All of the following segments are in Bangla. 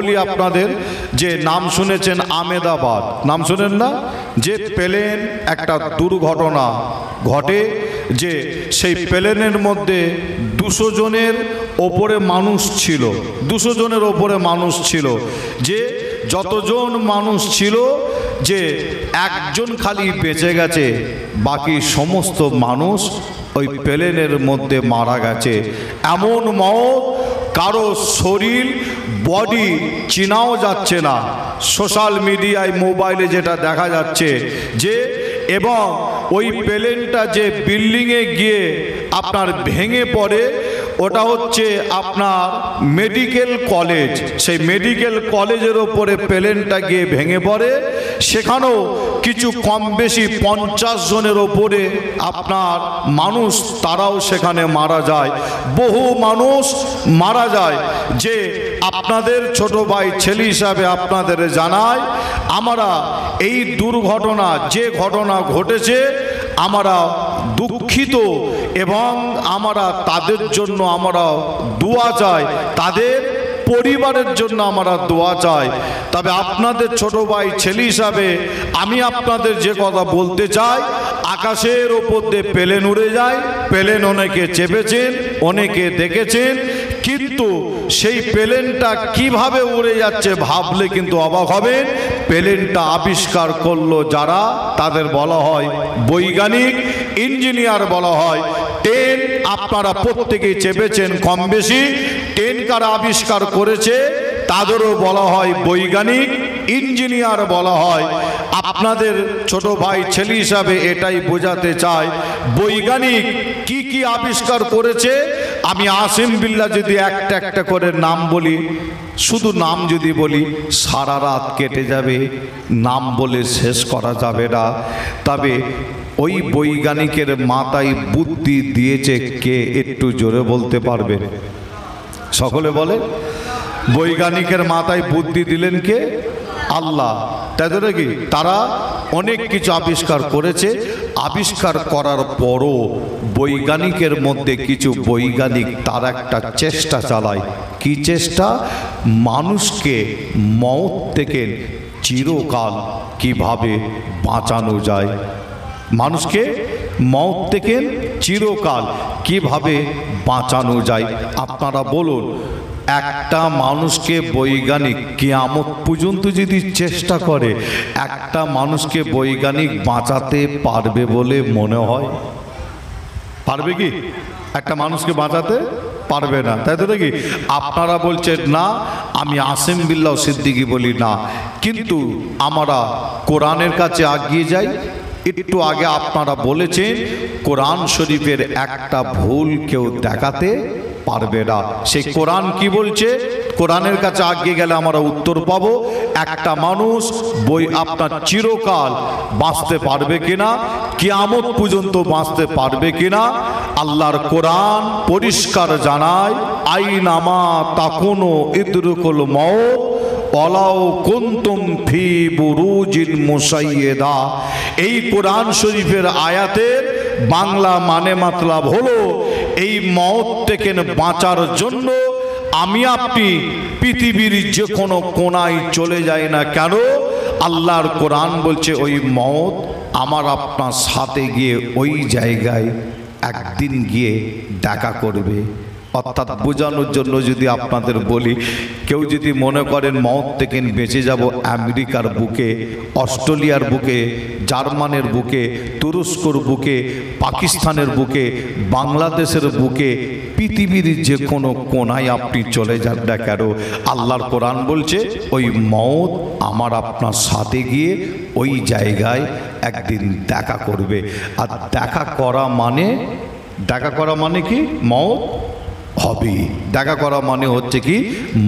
বলি আপনাদের যে নাম শুনেছেন আমেদাবাদ, নাম শুনেন না? যে প্লেন একটা দুর্ঘটনা ঘটে, যে সেই প্লেনের মধ্যে 200 জনের ওপরে মানুষ ছিল, 200 জনের ওপরে মানুষ ছিল। যে যতজন মানুষ ছিল, যে একজন খালি বেঁচে গেছে, বাকি সমস্ত মানুষ ওই প্লেনের মধ্যে মারা গেছে। এমন মওত কারো শরীর বডি চিনাও যাচ্ছে না। সোশ্যাল মিডিয়ায় মোবাইলে যেটা দেখা যাচ্ছে, যে এবং ওই প্লেনটা যে বিল্ডিংয়ে গিয়ে আপনার ভেঙে পড়ে, ওটা হচ্ছে আপনার মেডিকেল কলেজ। সেই মেডিকেল কলেজের ওপরে প্লেনটা গিয়ে ভেঙে পড়ে। সেখানেও কিছু কম বেশি 50 জনের ওপরে আপনার মানুষ, তারাও সেখানে মারা যায়। বহু মানুষ মারা যায়। যে আপনাদের ছোট ভাই ছেলে হিসাবে আপনাদের জানায়, আমরা এই দুর্ঘটনা, যে ঘটনা ঘটেছে, আমরা দুঃখিত এবং আমরা তাদের জন্য আমরা দোয়া চাই, তাদের পরিবারের জন্য আমরা দোয়া চাই। তবে আপনাদের ছোট ভাই ছেলে হিসাবে আমি আপনাদের যে কথা বলতে চাই, আকাশের ওপর দিয়ে প্লেন উড়ে যায়, প্লেন অনেকে চেপেছেন, অনেকে দেখেছেন, কিন্তু সেই প্লেনটা কিভাবে উড়ে যাচ্ছে ভাবলে কিন্তু অবাক হবেন। প্লেনটা আবিষ্কার করলো যারা, তাদের বলা হয় বৈজ্ঞানিক, ইঞ্জিনিয়ার বলা হয়। ট্রেন আপনারা প্রত্যেকেই চেপেছেন কম বেশি, ট্রেন কারা আবিষ্কার করেছে তাদেরও বলা হয় বৈজ্ঞানিক, ইঞ্জিনিয়ার বলা হয়। আপনাদের ছোট ভাই ছেলে হিসাবে এটাই বোঝাতে চাই, বৈজ্ঞানিক কি কি আবিষ্কার করেছে। আমি আসিম বিল্লাহ যদি একটা একটা করে নাম বলি, শুধু নাম যদি বলি সারা রাত কেটে যাবে, নাম বলে শেষ করা যাবে না। তবে ওই বৈজ্ঞানিকের মাথায় বুদ্ধি দিয়েছে কে, একটু জোরে বলতে পারবেন? সকলে বলে, বৈজ্ঞানিকের মাথায় বুদ্ধি দিলেন কে? আল্লাহ। তাই তো নাকি? তারা অনেক কিছু আবিষ্কার করেছে। আবিষ্কার করার পরও বৈজ্ঞানিকের মধ্যে কিছু বৈজ্ঞানিক তারা একটা চেষ্টা চালায়। কি চেষ্টা? মানুষকে মওত থেকে চিরকাল কিভাবে বাঁচানো যায়, মানুষকে মওত থেকে চিরকাল কিভাবে বাঁচানো যায়। আপনারা বলুন, একটা মানুষকে বৈজ্ঞানিক কিয়ামত পর্যন্ত যদি চেষ্টা করে, একটা মানুষকে বৈজ্ঞানিক বাঁচাতে পারবে বলে মনে হয়? পারবে কি? একটা মানুষকে বাঁচাতে পারবে না, তাই তো নাকি? আপনারা বলছেন না, আমি আসিম বিল্লাহ সিদ্দিকী বলি না, কিন্তু আমরা কোরআনের কাছে এগিয়ে যাই। একটু আগে আপনারা বলেছেন কোরআন শরীফের একটা ভুল কেউ দেখাতে পারবে না। সেই কোরআন কি বলছে? কোরআনের কাছে এগিয়ে গেলে আমরা উত্তর পাবো। একটা মানুষ আপনার চিরকাল বাঁচতে পারবে কিনা, কিয়ামত পর্যন্ত বাঁচতে পারবে কিনা, আল্লাহর কোরআন পরিষ্কার জানায়, আইনামা তাকুনু ইদরুকুল মওত ওয়ালাউ কুনতুম ফি বুরুজিন মুসাইয়্যিদা। এই কোরআন শরীফের আয়াতের বাংলা মানে মাতলাব হলো, এই মওত থেকে বাঁচার জন্য আমি আপনি পৃথিবীর যে কোনো কোনায় চলে যাই না কেন, আল্লাহর কোরআন বলছে ওই মওত আমার আপনার সাথে গিয়ে ওই জায়গায় একদিন গিয়ে দেখা করবে। অর্থাৎ বোঝানোর জন্য যদি আপনাদের বলি, কেউ যদি মনে করেন মওত থেকে বেঁচে যাব আমেরিকার বুকে, অস্ট্রেলিয়ার বুকে, জার্মানের বুকে, তুরস্কর বুকে, পাকিস্তানের বুকে, বাংলাদেশের বুকে, পৃথিবীর যে কোনো কোনায় আপনি চলে যান না কেন, আল্লাহর কোরআন বলছে ওই মওত আমার আপনার সাথে গিয়ে ওই জায়গায় একদিন দেখা করবে। আর দেখা করা মানে কি? মওত হবে। দেখা করা মানে হচ্ছে কি?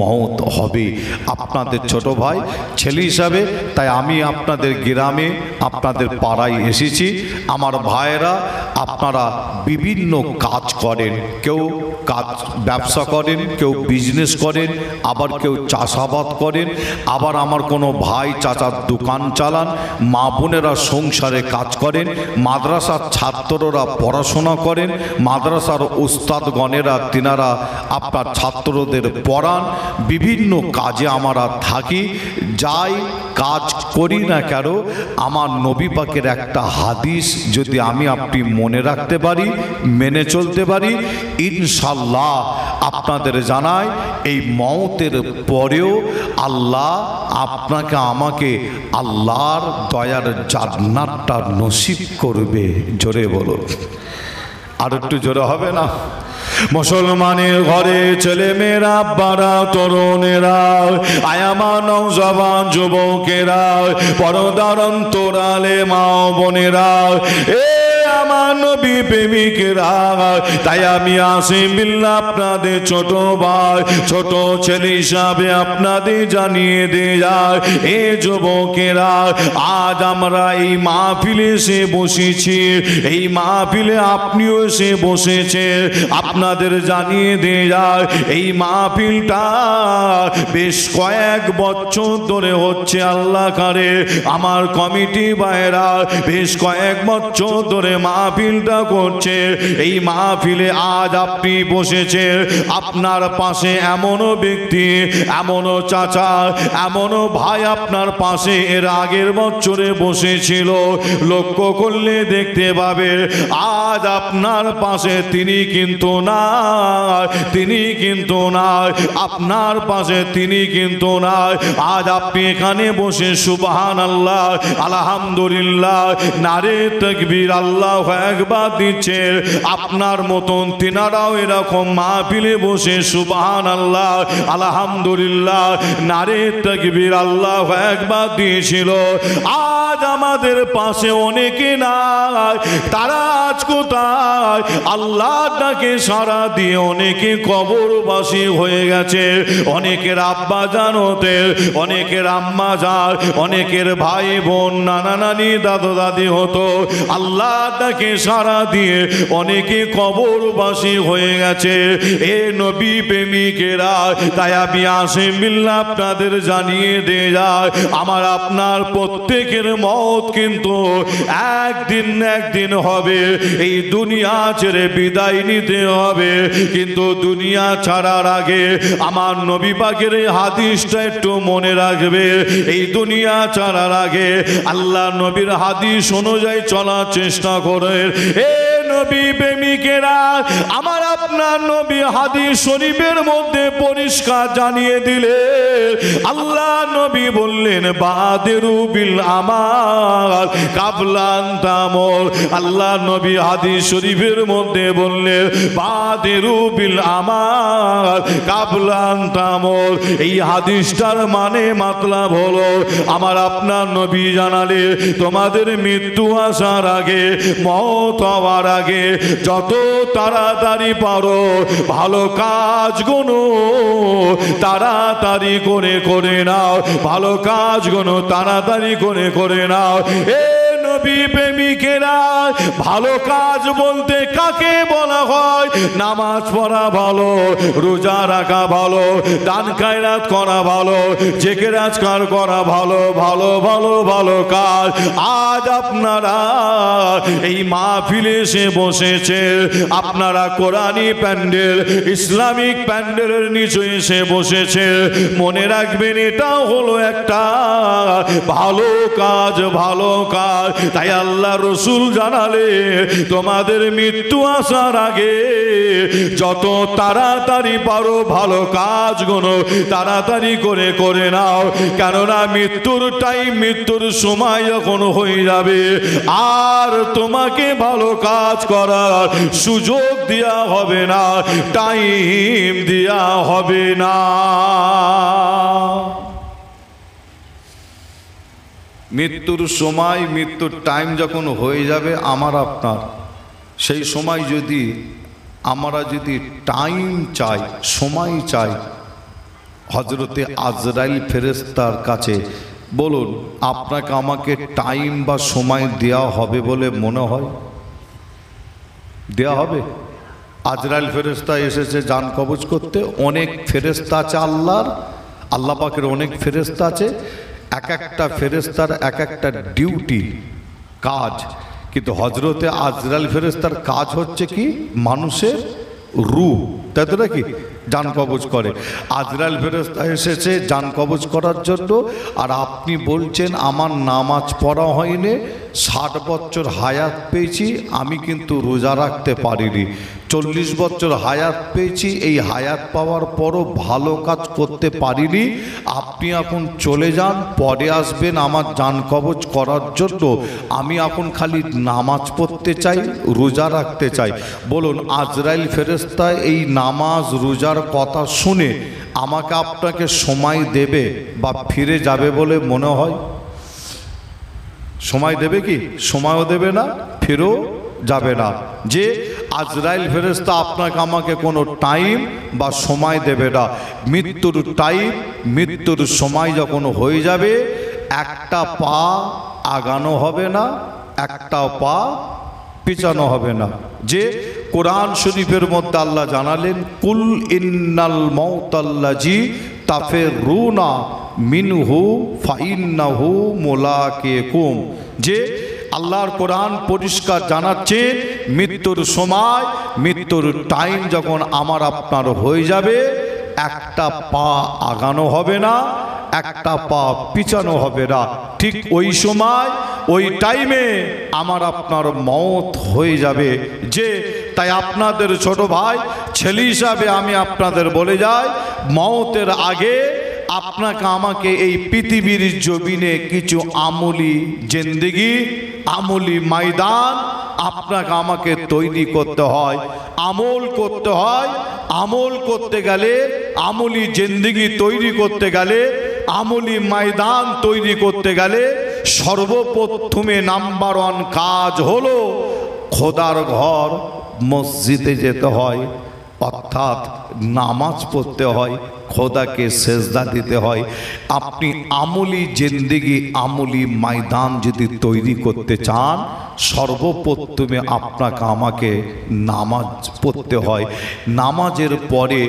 মওত হবে। আপনাদের ছোট ভাই ছেলে হিসাবে তাই আমি আপনাদের গ্রামে, আপনাদের পাড়ায় এসেছি। আমার ভাইয়েরা আপনারা বিভিন্ন কাজ করেন, কেউ কাজ ব্যবসা করেন, কেউ বিজনেস করেন, আবার কেউ চাষাবাদ করেন, আবার আমার কোনো ভাই চাচার দোকান চালান, মা বোনেরা সংসারে কাজ করেন, মাদ্রাসার ছাত্ররা পড়াশোনা করেন, মাদ্রাসার উস্তাদগণেরা তিনারা যারা আপনার ছাত্রদের পড়ান, বিভিন্ন কাজে আমরা থাকি, যাই কাজ করি না কেন, আমার নবী পাকের একটা হাদিস যদি আমি আপনি মনে রাখতে পারি, মেনে চলতে পারি, ইনশাল্লাহ আপনাদের জানাই এই মওতের পরেও আল্লাহ আপনাকে আমাকে আল্লাহর দয়ার জান্নাতটা নসিব করবে। জোরে বলো, আর একটু জোরে হবে না? মুসলমানের ঘরে ছেলে মেয়েরা, আব্বারা, তরুণেরা, আয়ামা নওজওয়ান যুবকেরা, পর্দার অন্তরালে মা বোনেরা, আমার নবী প্রেমিকেরা, তাই আমি আসিম বিল্লাহ আপনাদের ছোট ভাই, ছোট ছেলে হিসাবে আপনাদের জানিয়ে দিয়ে যায়, এ যুবকেরা, আজ আমরা এই মাহফিলে এসে বসেছি, এই মাহফিলে আপনিও এসে বসেছেন। আপনাদের জানিয়ে দিয়ে যায় এই মাহফিলটা বেশ কয়েক বছর ধরে হচ্ছে। আল্লাহ কারে আমার কমিটি ভাইরা বেশ কয়েক বছর ধরে মাহফিলটা করছে। এই মাহফিলে আজ আপনি বসেছেন, আপনার পাশে এমনও ব্যক্তি, এমনও চাচা, এমনও ভাই আপনার পাশে এর আগের বছরে বসেছিল। লক্ষ্য করলে দেখতে পাবে আজ আপনার পাশে তিনি কিন্তু না, তিনি কিন্তু না, আপনার পাশে তিনি কিন্তু না। আজ আপনি এখানে বসে সুবহানাল্লাহ, আলহামদুলিল্লাহ, নারে তাকবীর, আল্লাহু আকবার দিচ্ছে। আপনার মতন তিনারাও এরকম মাহফিলে বসে সুবহানাল্লাহ, আলহামদুলিল্লাহ, নারে তাকবীর, আল্লাহু আকবার দিয়েছিল। আজ আমাদের পাশে অনেকে নাই, তারা আজ কোথায়? আল্লাহটাকে সারা দিয়ে অনেকে কবরবাসী হয়ে গেছে। অনেকের আব্বা জান হতেন, অনেকের আম্মা জান, অনেকের ভাই বোন, নানা নানি, দাদা দাদি হতো। আল্লাহটাকে সারা দিয়ে অনেকে কবরবাসী হয়ে গেছে। এ নবী প্রেমিকেরা, তাই আমি আসিম বিল্লাহ আপনাদের জানিয়ে দিয়ে যায়, আমার আপনার প্রত্যেকের মওত কিন্তু একদিন না একদিন হবে। এই দুনিয়া ছেড়ে বিদায় নিতে হবে, কিন্তু দুনিয়া ছাড়ার আগে আমার নবী পাকের এই হাদিসটা একটু মনে রাখবে। এই দুনিয়া ছাড়ার আগে আল্লাহ নবীর হাদিস অনুযায়ী চলার চেষ্টা করে। এ নবী প্রেমিকেরা, আমার আপনার নবী হাদিস শরীফের মধ্যে পরিষ্কার জানিয়ে দিলে, আল্লাহ নবী বললেন বাদেরু বিল আমাল কাবলান তামল। আল্লাহ নবী হাদিস শরীফের মধ্যে বললেন বাদেরু বিল আমাল কাবলান তামল। এই হাদিসটার মানে মাতলাব হলো, আমার আপনার নবী জানালে তোমাদের মৃত্যু আসার আগে, মওত হওয়ার আগে যত তাড়াতাড়ি পারো ভালো কাজগুলো তাড়াতাড়ি করে নাও, ভালো কাজগুলো তাড়াতাড়ি করে নাও। এ নবী প্রেমিকেরা, ভালো কাজ বলতে কাকে বলা হয়? নামাজ পড়া ভালো, রোজা রাখা ভালো, দান খায়রাত করা ভালো, জিকির আজকার করা ভালো, ভালো ভালো ভালো কাজ। আজ আপনারা এই মাহফিলে এসে বসেছে, আপনারা কোরআনী প্যান্ডেল, ইসলামিক প্যান্ডেলের নিচে এসে বসেছে। মনে রাখবেন এটাও হলো একটা ভালো কাজ, ভালো কাজ। তাই আল্লাহ রসুল জানালে তোমাদের মৃত্যু আসার আগে যত তাড়াতাড়ি পারো ভালো কাজগুলো তাড়াতাড়ি করে নাও, কেননা মৃত্যুর টাইম, মৃত্যুর সময় যখন হয়ে যাবে আর তোমাকে ভালো কাজ করার সুযোগ দেয়া হবে না, টাইম দেয়া হবে না। মৃত্যুর সময়, মৃত্যুর টাইম যখন হয়ে যাবে আমার আপনার, সেই সময় যদি আমরা যদি টাইম চাই, সময় চাই, হজরতে আজরাইল ফেরেশতার কাছে বলুন আপনাকে আমাকে টাইম বা সময় দেওয়া হবে বলে মনে হয়? দেওয়া হবে? আজরাইল ফেরেশতা এসেছে জান কবজ করতে। অনেক ফেরেশতা আছে আল্লাহর, আল্লাহ পাকের অনেক ফেরেশতা আছে, এক একটা ফেরেশতার এক একটা ডিউটি, কাজ। কিন্তু হজরতে আজরাইল ফেরেশতার কাজ হচ্ছে কি? মানুষের রূহ, তাই তো নাকি? জান কবজ করে। আজরাইল ফেরেশতা এসেছে জান কবজ করার জন্য, আর আপনি বলছেন আমার নামাজ পড়া হয়নি, 60 বছর হায়াত পেয়েছি, আমি কিন্তু রোজা রাখতে পারিনি, 40 বছর হায়াত পেয়েছি, এই হায়াত পাওয়ার পরও ভালো কাজ করতে পারিনি, আপনি এখন চলে যান, পরে আসবেন আমার জান কবজ করার জন্য, আমি এখন খালি নামাজ পড়তে চাই, রোজা রাখতে চাই। বলুন আজরাইল ফেরেশতা এই নামাজ রোজার কথা শুনে আমাকে আপনাকে সময় দেবে বা ফিরে যাবে বলে মনে হয়? সময় দেবে কি? সময়ও দেবে না, ফিরেও যাবে না। যে আজরাইল ফেরেশতা আপনাকে আমাকে কোনো টাইম বা সময় দেবে না। মৃত্যুর টাইম, মৃত্যুর সময় যখন হয়ে যাবে, একটা পা আগানো হবে না, একটা পা পিছানো হবে না। যে কোরআন শরীফের মধ্যে আল্লাহ জানালেন, কুল ইন্নাল মাউতাল্লাজি তাফিরুনা মিনহু ফাইন্নাহু মুলাকিকুম। যে আল্লাহর কোরআন পরিষ্কার জানাচ্ছে মৃত্যুর সময়, মৃত্যুর টাইম যখন আমার আপনার হয়ে যাবে, একটা পা আগানো হবে না, একটা পা পিছানো হবে না। ঠিক ওই সময় ওই টাইমে আমার আপনার মওত হয়ে যাবে। যে তাই আপনাদের ছোট ভাই ছেলে হিসাবে আমি আপনাদের বলে যাই, মওতের আগে আপনাকে আমাকে এই পৃথিবীর জমিনে কিছু আমলি জিন্দেগি, আমলি ময়দান আপনাকে আমাকে তৈরি করতে হয়, আমল করতে হয়। আমল করতে গেলে, আমলি জিন্দেগি তৈরি করতে গেলে, আমলি ময়দান তৈরি করতে গেলে সর্বপ্রথমে নাম্বার 1 কাজ হলো খোদার ঘর মসজিদে যেতে হয়, অর্থাৎ নামাজ পড়তে হয়, খোদাকে সেজদা দিতে হয়। আপনি আমলি জিন্দেগি, আমলি ময়দান যদি তৈরি করতে চান, সর্বপ্রথমে আপনাকে আমাকে নামাজ পড়তে হয়। নামাজের পরে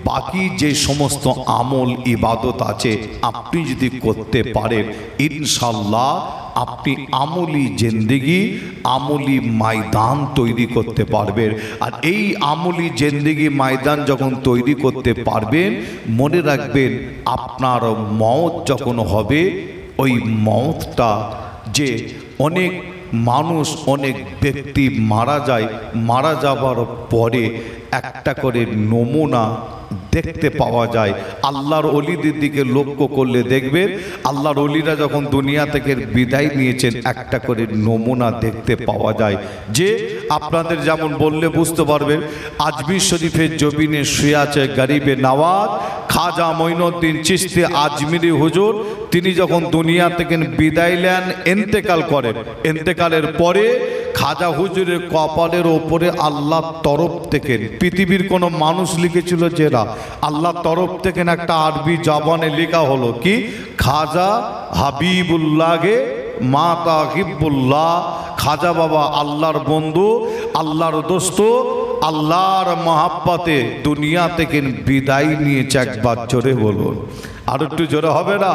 বাকি যে সমস্ত আমল ইবাদত আছে আপনি যদি করতে পারেন, ইনশাল্লাহ আপনি আমলি জিন্দেগি, আমলি ময়দান তৈরি করতে পারবেন। আর এই আমলি জিন্দেগি ময়দান যখন তৈরি করতে পারবেন, মনে রাখবেন আপনার মওত যখন হবে, ওই মওতটা যে অনেক মানুষ, অনেক ব্যক্তি মারা যায়, মারা যাবার পরে একটা করে নমুনা দেখতে পাওয়া যায়। আল্লাহর ওলিদের দিকে লক্ষ্য করলে দেখবেন, আল্লাহর ওলিরা যখন দুনিয়া থেকে বিদায় নিয়েছেন, একটা করে নমুনা দেখতে পাওয়া যায়। যে আপনাদের যেমন বললে বুঝতে পারবেন, আজমির শরীফের জমিনে শুয়ে আছে গরিবে নওয়াজ খাজা মঈনুদ্দিন চিশতি আজমিরি হুজুর। তিনি যখন দুনিয়া থেকে বিদায় নেন, ইন্তেকাল করেন, ইন্তেকালের পরে খাজা হুজুরের কপালের ওপরে আল্লাহর তরফ থেকে, পৃথিবীর কোনো মানুষ লিখেছিল যেরা, আল্লাহর তরফ থেকে একটা আরবি জবানে লেখা হলো কি, খাজা হাবিবুল্লাহে মাতা হিব্বুল্লাহ। খাজা বাবা আল্লাহর বন্ধু, আল্লাহর দোস্ত, আল্লাহর মহাব্বতে দুনিয়া থেকে বিদায় নিয়েছে। একবার জোরে বলুন, আর একটু জোরে হবে না?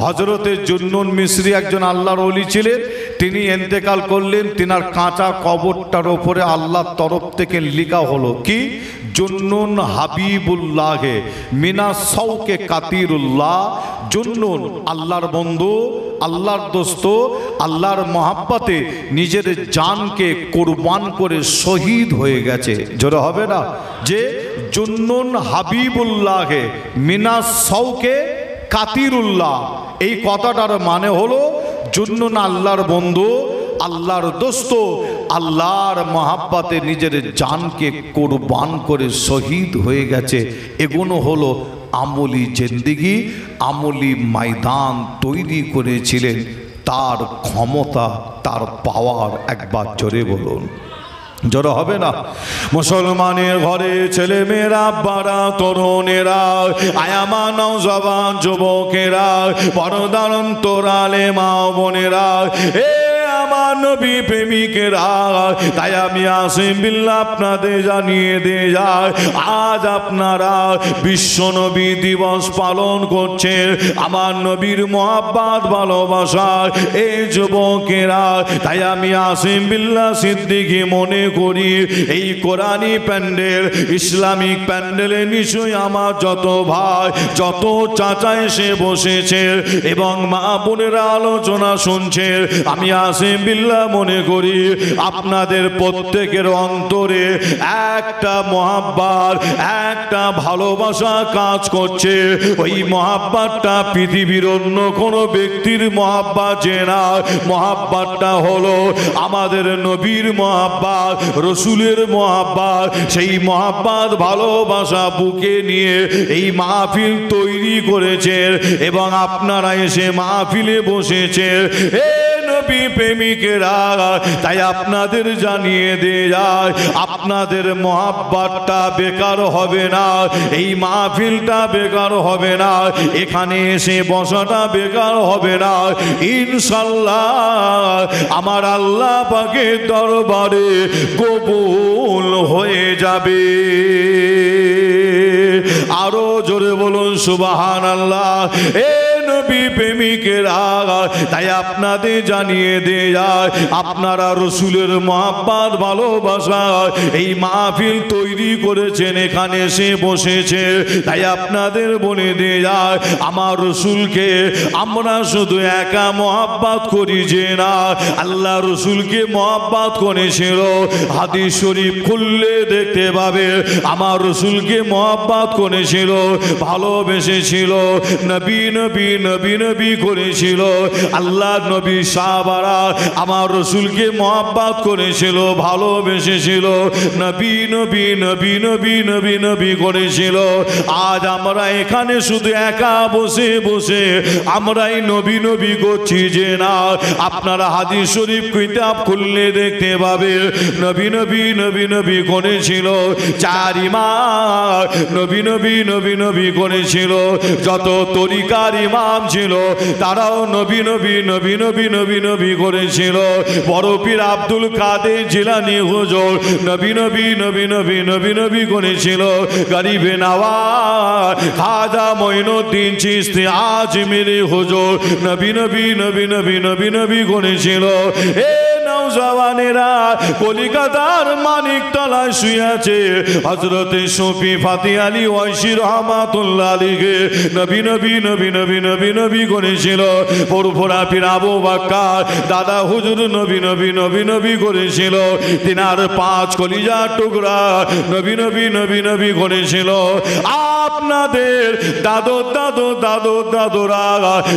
হযরতে জুন্নুন মিসরি একজন আল্লাহর ওলি ছিলেন, তিনি ইন্তেকাল করলেন, তিনার কাঁচা কবরটার ওপরে আল্লাহর তরফ থেকে লেখা হলো কি, জুন্নুন হাবিবুল্লাহে মিনা সৌকে কাতিরুল্লাহ। জুন্নুন আল্লাহর বন্ধু, আল্লাহর দোস্ত, আল্লাহর মহাব্বতে নিজের জানকে কোরবান করে শহীদ হয়ে গেছে। জোরে হবে না? যে জুন্নুন হাবিবুল্লাহে মিনা সৌকে কাতিরুল্লাহ, এই কথাটার মানে হলো জুন্নুন আল্লাহর বন্ধু, আল্লাহর দোস্ত, আল্লাহর মহাব্বতে নিজের জানকে কোরবান করে শহীদ হয়ে গেছে। এগুলো হলো আমলি জিন্দেগি, আমলি ময়দান তৈরি করেছিলেন। তার ক্ষমতা, তার পাওয়ার একবার জোরে বলুন, জোরে হবে না? মুসলমানের ঘরে ছেলে মেয়েরা, বাড়া তরুণেরা, আয়ামা নওজওয়ান যুবকেরা, পর্দার অন্তরালে মা বোনেরা, এ আমার নবী প্রেমিকেরা, তাই আমি আসিম বিল্লাহ আপনাদের জানিয়ে দিয়ে যায়, আজ আপনারা বিশ্ব নবী দিবস পালন করছেন আমার নবীর মহব্বত ভালোবাসার এই যুবকেরা। তাই আমি আসিম বিল্লাহ সিদ্দিকী মনে করি এই কোরআনী প্যান্ডেল, ইসলামিক প্যান্ডেলে নিশ্চয়ই আমার যত ভাই যত চাচা এসে বসেছে এবং মা বোনেরা আলোচনা শুনছে, আমি আসিম বিল্লাহ মনে করি আপনাদের প্রত্যেকের অন্তরে একটা মহাব্বত, একটা ভালোবাসা কাজ করছে। ওই মহাব্বতটা পৃথিবীর অন্য কোনো ব্যক্তির মহাব্বত যে না, মহাব্বতটা হলো আমাদের নবীর মহাব্বত, রসুলের মহাব্বত। সেই মহাব্বত ভালোবাসা বুকে নিয়ে এই মাহফিল তৈরি করেছে এবং আপনারা এসে মাহফিলে বসেছে নবী প্রেমিকেরা। তাই আপনাদের জানিয়ে দিয়ে যায়, আপনাদের মহাব্বতটা বেকার হবে না, এই মাহফিলটা বেকার হবে না, এখানে এসে বসাটা বেকার হবে না। ইনশাল্লাহ আমার আল্লাহ পাকের দরবারে কবুল হয়ে যাবে। আরো জোরে বলুন সুবহানাল্লাহ। নবী প্রেমিকেরা, তাই আপনাদের জানিয়ে দিয়ে যায়, আপনারা রসুলের মহব্বত ভালোবাসা এই মাহফিল তৈরি করেছেন, এখানে এসে বসেছে। তাই আপনাদের বলে দিয়ে যায়, আমার রসুলকে আমরা শুধু একা মহব্বত করি যে না, আল্লাহ রসুলকে মহব্বত করেছিল। হাদিস শরীফ খুললে দেখতে পাবে আমার রসুলকে মহব্বত করেছিল, ভালোবেসেছিল, নবী নবী নবী নবী করেছিল। আল্লাহ নবী সাহাবারা আমার রসুলকে মহব্বত করেছিল, ভালোবেসেছিল, নবী নবী নবী নবী নবী নবী করেছিল। আজ আমরা এখানে শুধু একা বসে বসে আমরাই নবী নবী করছি যে না, আপনারা হাদিস শরীফ কিতাব খুললে দেখতে পাবে নবী নবী নবী নবী করেছিল। চার ইমাম নবী নবী নবী নবী করেছিল। যত তরিকার ইমাম ছিল তারাও নবী নবী নবী নবী নবী নবী করেছিল। বড় পীর আব্দুল কাদের জিলানী হুজুর নবী নবী নবী নবী নবী নবী করেছিল। গরিবে নওয়াজ খাজা মঈনুদ্দিন চিশতি আজমিরি হুজুর নবী নবী নবী নবী নবী নবী করেছিল। নওজওয়ানেরা কলিকাতার মানিকতলায় শুয়ে আছে হযরতে শফি ফাতি আলী ওয়াইসি রহমাতুল্লাহ আলাইহি নবী নবী নবী নবী নবী নবী করেছিল। পরফরা পীর আবু বকর দাদা হুজুর নবী নবী নবী নবী করেছিল। তিনার পাঁচ কলিজার টুকরা নবী নবী নবী নবী করেছিল। আপনাদের দাদু দাদু দাদু দাদুরা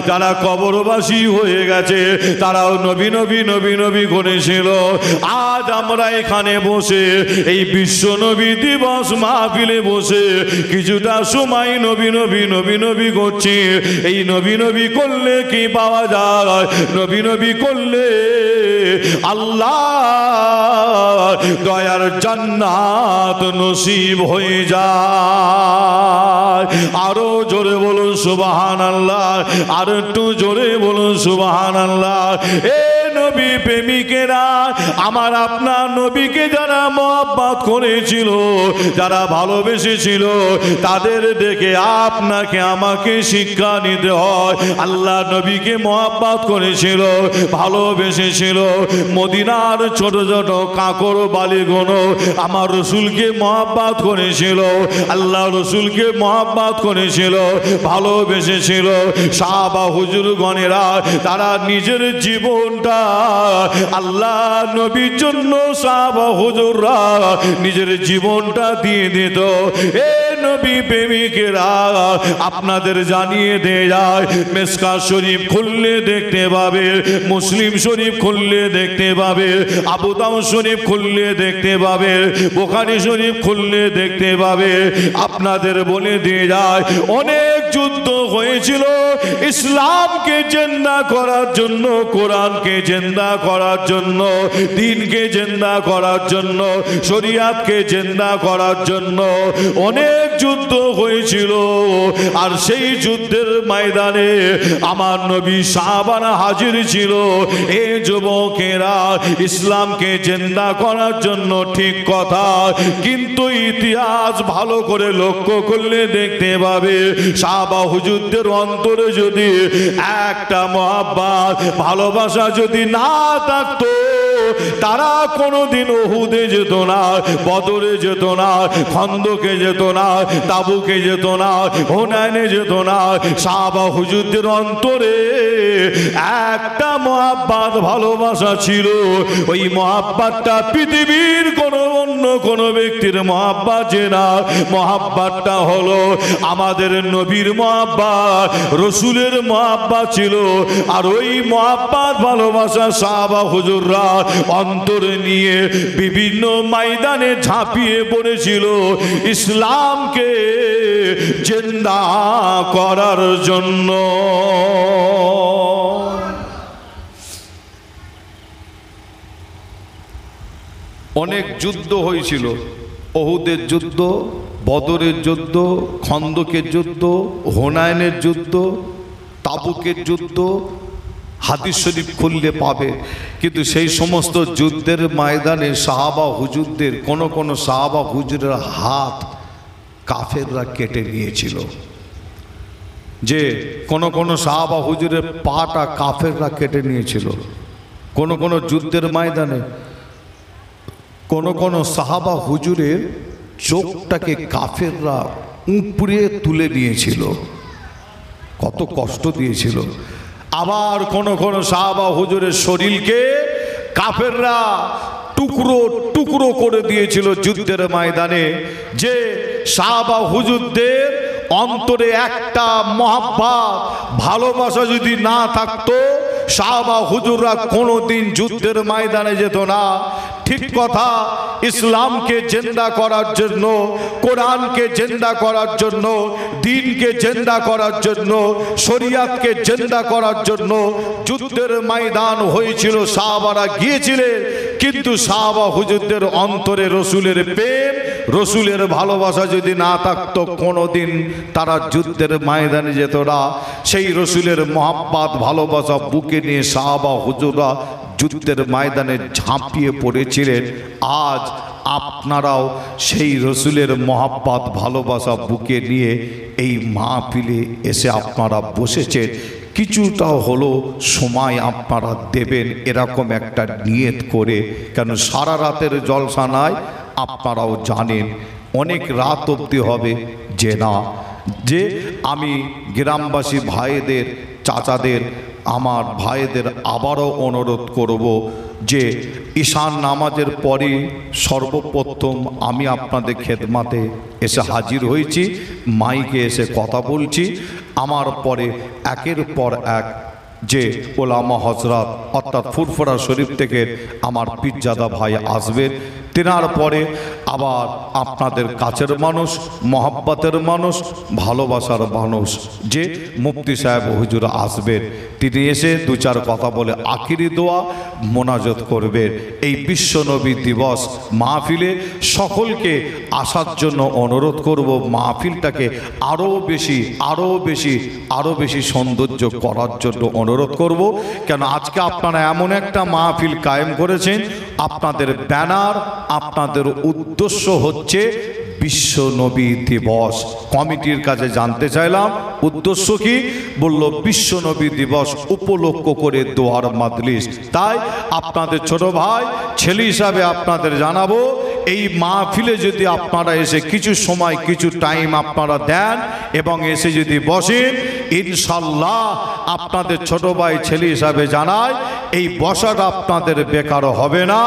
যারা কবরবাসী হয়ে গেছে তারাও নবী নবী নবী নবী করেছিল। আজ আমরা এখানে বসে এই বিশ্ব নবী দিবস মাহফিলে বসে কিছুটা সময় নবী নবী নবী নবী করছি। এই নবী নবী করলে কি পাওয়া যায়? নবী নবী করলে আল্লাহ দয়ার জান্নাত নসিব হয়ে যায়। আরো জোরে বলুন সুবহানাল্লাহ, আর একটু জোরে বলুন সুবহানাল্লাহ। নবী প্রেমিকেরা, আমার আপনার নবীকে যারা মহব্বত করেছিল, যারা ভালোবেসেছিল, তাদের দেখে আপনাকে আমাকে শিক্ষা নিতে হয়। আল্লাহ নবীকে মহব্বত করেছিল, ভালোবেসেছিল। মদিনার ছোট ছোট কাকর বালিগুলো আমার রসুলকে মহব্বত করেছিল, আল্লাহ রসুলকে মহব্বত করেছিল, ভালোবেসেছিল। সাহাবা হুজুর গণেরা তারা নিজের জীবনটা আল্লাহ নবীর জন্য সাহাবা হুজুররা নিজের জীবনটা দিয়ে দিত। নবী প্রেমিকেরা, আপনাদের জানিয়ে দেয়া যায় মিশকাত শরীফ খুললে দেখতে পাবে, মুসলিম শরীফ খুললে দেখতে পাবে, আবু দাউদ শরীফ খুললে দেখতে পাবে, বুখারী শরীফ খুললে দেখতে পাবে। আপনাদের বলে দিয়ে যায় অনেক যুদ্ধ হয়েছিল ইসলামকে জিন্দা করার জন্য, কোরআনকে জিন্দা করার জন্য, দ্বীনকে জিন্দা করার জন্য, শরিয়াতকে জিন্দা করার জন্য। অনেক যুদ্ধ হয়েছিল, আর সেই যুদ্ধের ময়দানে আমার নবী সাহাবারা হাজির ছিল। এ যুবকেরা ইসলামকে জিন্দা করার জন্য, ঠিক কথা, কিন্তু ইতিহাস ভালো করে লক্ষ্য করলে দেখতে পাবে সাহাবা হুজুরদের অন্তরে যদি একটা মহব্বত ভালোবাসা যদি না থাকতো, তারা কোনোদিন উহুদে যেত না, বদরে যেত না, খন্দকে যেত না, তাবুকে যেত না, হুনাইনে যেত না। সাহাবা হুজুরদের অন্তরে একটা মহব্বত ভালোবাসা ছিল। ওই মহব্বতটা পৃথিবীর কোনো অন্য কোনো ব্যক্তির মহব্বত যে না, মহব্বতটা হলো আমাদের নবীর মহব্বত, রসুলের মহব্বত ছিল। আর ওই মহব্বত ভালোবাসা সাহাবা হুজুররা অন্তরে নিয়ে বিভিন্ন ময়দানে ঝাঁপিয়ে পড়েছিল ইসলামকে জিন্দা করার জন্য। অনেক যুদ্ধ হয়েছিল, উহুদের যুদ্ধ, বদরের যুদ্ধ, খন্দকের যুদ্ধ, হুনাইনের যুদ্ধ, তাবুকের যুদ্ধ, হাদিস শরীফ খুললে পাবে। কিন্তু সেই সমস্ত যুদ্ধের ময়দানে সাহাবা হুজুরদের কোন সাহাবা হুজুরের হাত কাফেররা কেটে নিয়েছিল, যে কোন সাহাবা হুজুরের পাটা কাফেররা কেটে নিয়েছিল। কোন যুদ্ধের ময়দানে কোন সাহাবা হুজুরের চোখটাকে কাফেররা উপড়ে তুলে নিয়েছিল, কত কষ্ট দিয়েছিল। আবার কোন সাহাবা হুজুরের শরীরকে কাফেররা টুকরো টুকরো করে দিয়েছিল যুদ্ধের ময়দানে। যে সাহাবা হুজুরদের অন্তরে একটা মহব্বত ভালোবাসা যদি না থাকতো, সাহাবা হুজুররা কোনোদিন যুদ্ধের ময়দানে যেত না। ঠিক কথা, ইসলামকে জিন্দা করার জন্য, কোরআনকে জিন্দা করার জন্য, দ্বীনকে জিন্দা করার জন্য, শরিয়াতকে জিন্দা করার জন্য যুদ্ধের ময়দান হয়েছিল, সাহাবারা গিয়েছিলেন। কিন্তু সাহাবা হুজুরদের অন্তরে রসুলের প্রেম, রসুলের ভালোবাসা যদি না থাকতো, কোনোদিন তারা যুদ্ধের ময়দানে যেত না। সেই রসুলের মহব্বত ভালোবাসা বুকে নিয়ে সাহাবা হুজুররা যুদ্ধের ময়দানে ঝাঁপিয়ে পড়েছিলেন। আজ আপনারাও সেই রসুলের মহব্বত ভালোবাসা বুকে নিয়ে এই মাহফিলে এসে আপনারা বসেছেন। কিছুটাও হলো সময় আপনারা দেবেন, এরকম একটা নিয়ত করে। কেন সারা রাতের জলসা নাই, আপনারাও জানেন অনেক রাত অবধি হবে। যে না, যে আমি গ্রামবাসী ভাইদের, চাচাদের, আমার ভাইদের আবারও অনুরোধ করব যে ঈশান নামাজের পরে সর্বপ্রথম আমি আপনাদের খেদমাতে এসে হাজির হয়েছি, মাইকে এসে কথা বলছি। আমার পরে একের পর এক যে ওলামা হজরত অর্থাৎ ফুরফুরা শরীফ থেকে আমার পীরজাদা ভাই আসবেন, তেনার পরে আবার আপনাদের কাছের মানুষ, মহব্বতের মানুষ, ভালোবাসার মানুষ যে মুফতি সাহেব হুজুর আসবেন। তিনি এসে দু চার কথা বলে আখিরি দোয়া মোনাজাত করবেন। এই বিশ্বনবী দিবস মাহফিলে সকলকে আসার জন্য অনুরোধ করব। মাহফিলটাকে আরও বেশি সৌন্দর্য করার জন্য অনুরোধ করব। কেন আজকে আপনারা এমন একটা মাহফিল কায়েম করেছেন, আপনাদের ব্যানার, আপনাদের উদ্দেশ্য হচ্ছে বিশ্ব নবী দিবস। কমিটির কাছে জানতে চাইলাম উদ্দেশ্য কি, বলল বিশ্ব নবী দিবস উপলক্ষ করে দোয়ার মাজলিস। তাই আপনাদের ছোট ভাই ছেলে হিসাবে আপনাদের জানাবো, এই মাহফিলে যদি আপনারা এসে কিছু সময়, কিছু টাইম আপনারা দেন এবং এসে যদি বসেন, ইনশাল্লাহ আপনাদের ছোট ভাই ছেলে হিসাবে জানায় এই বসাটা আপনাদের বেকার হবে না,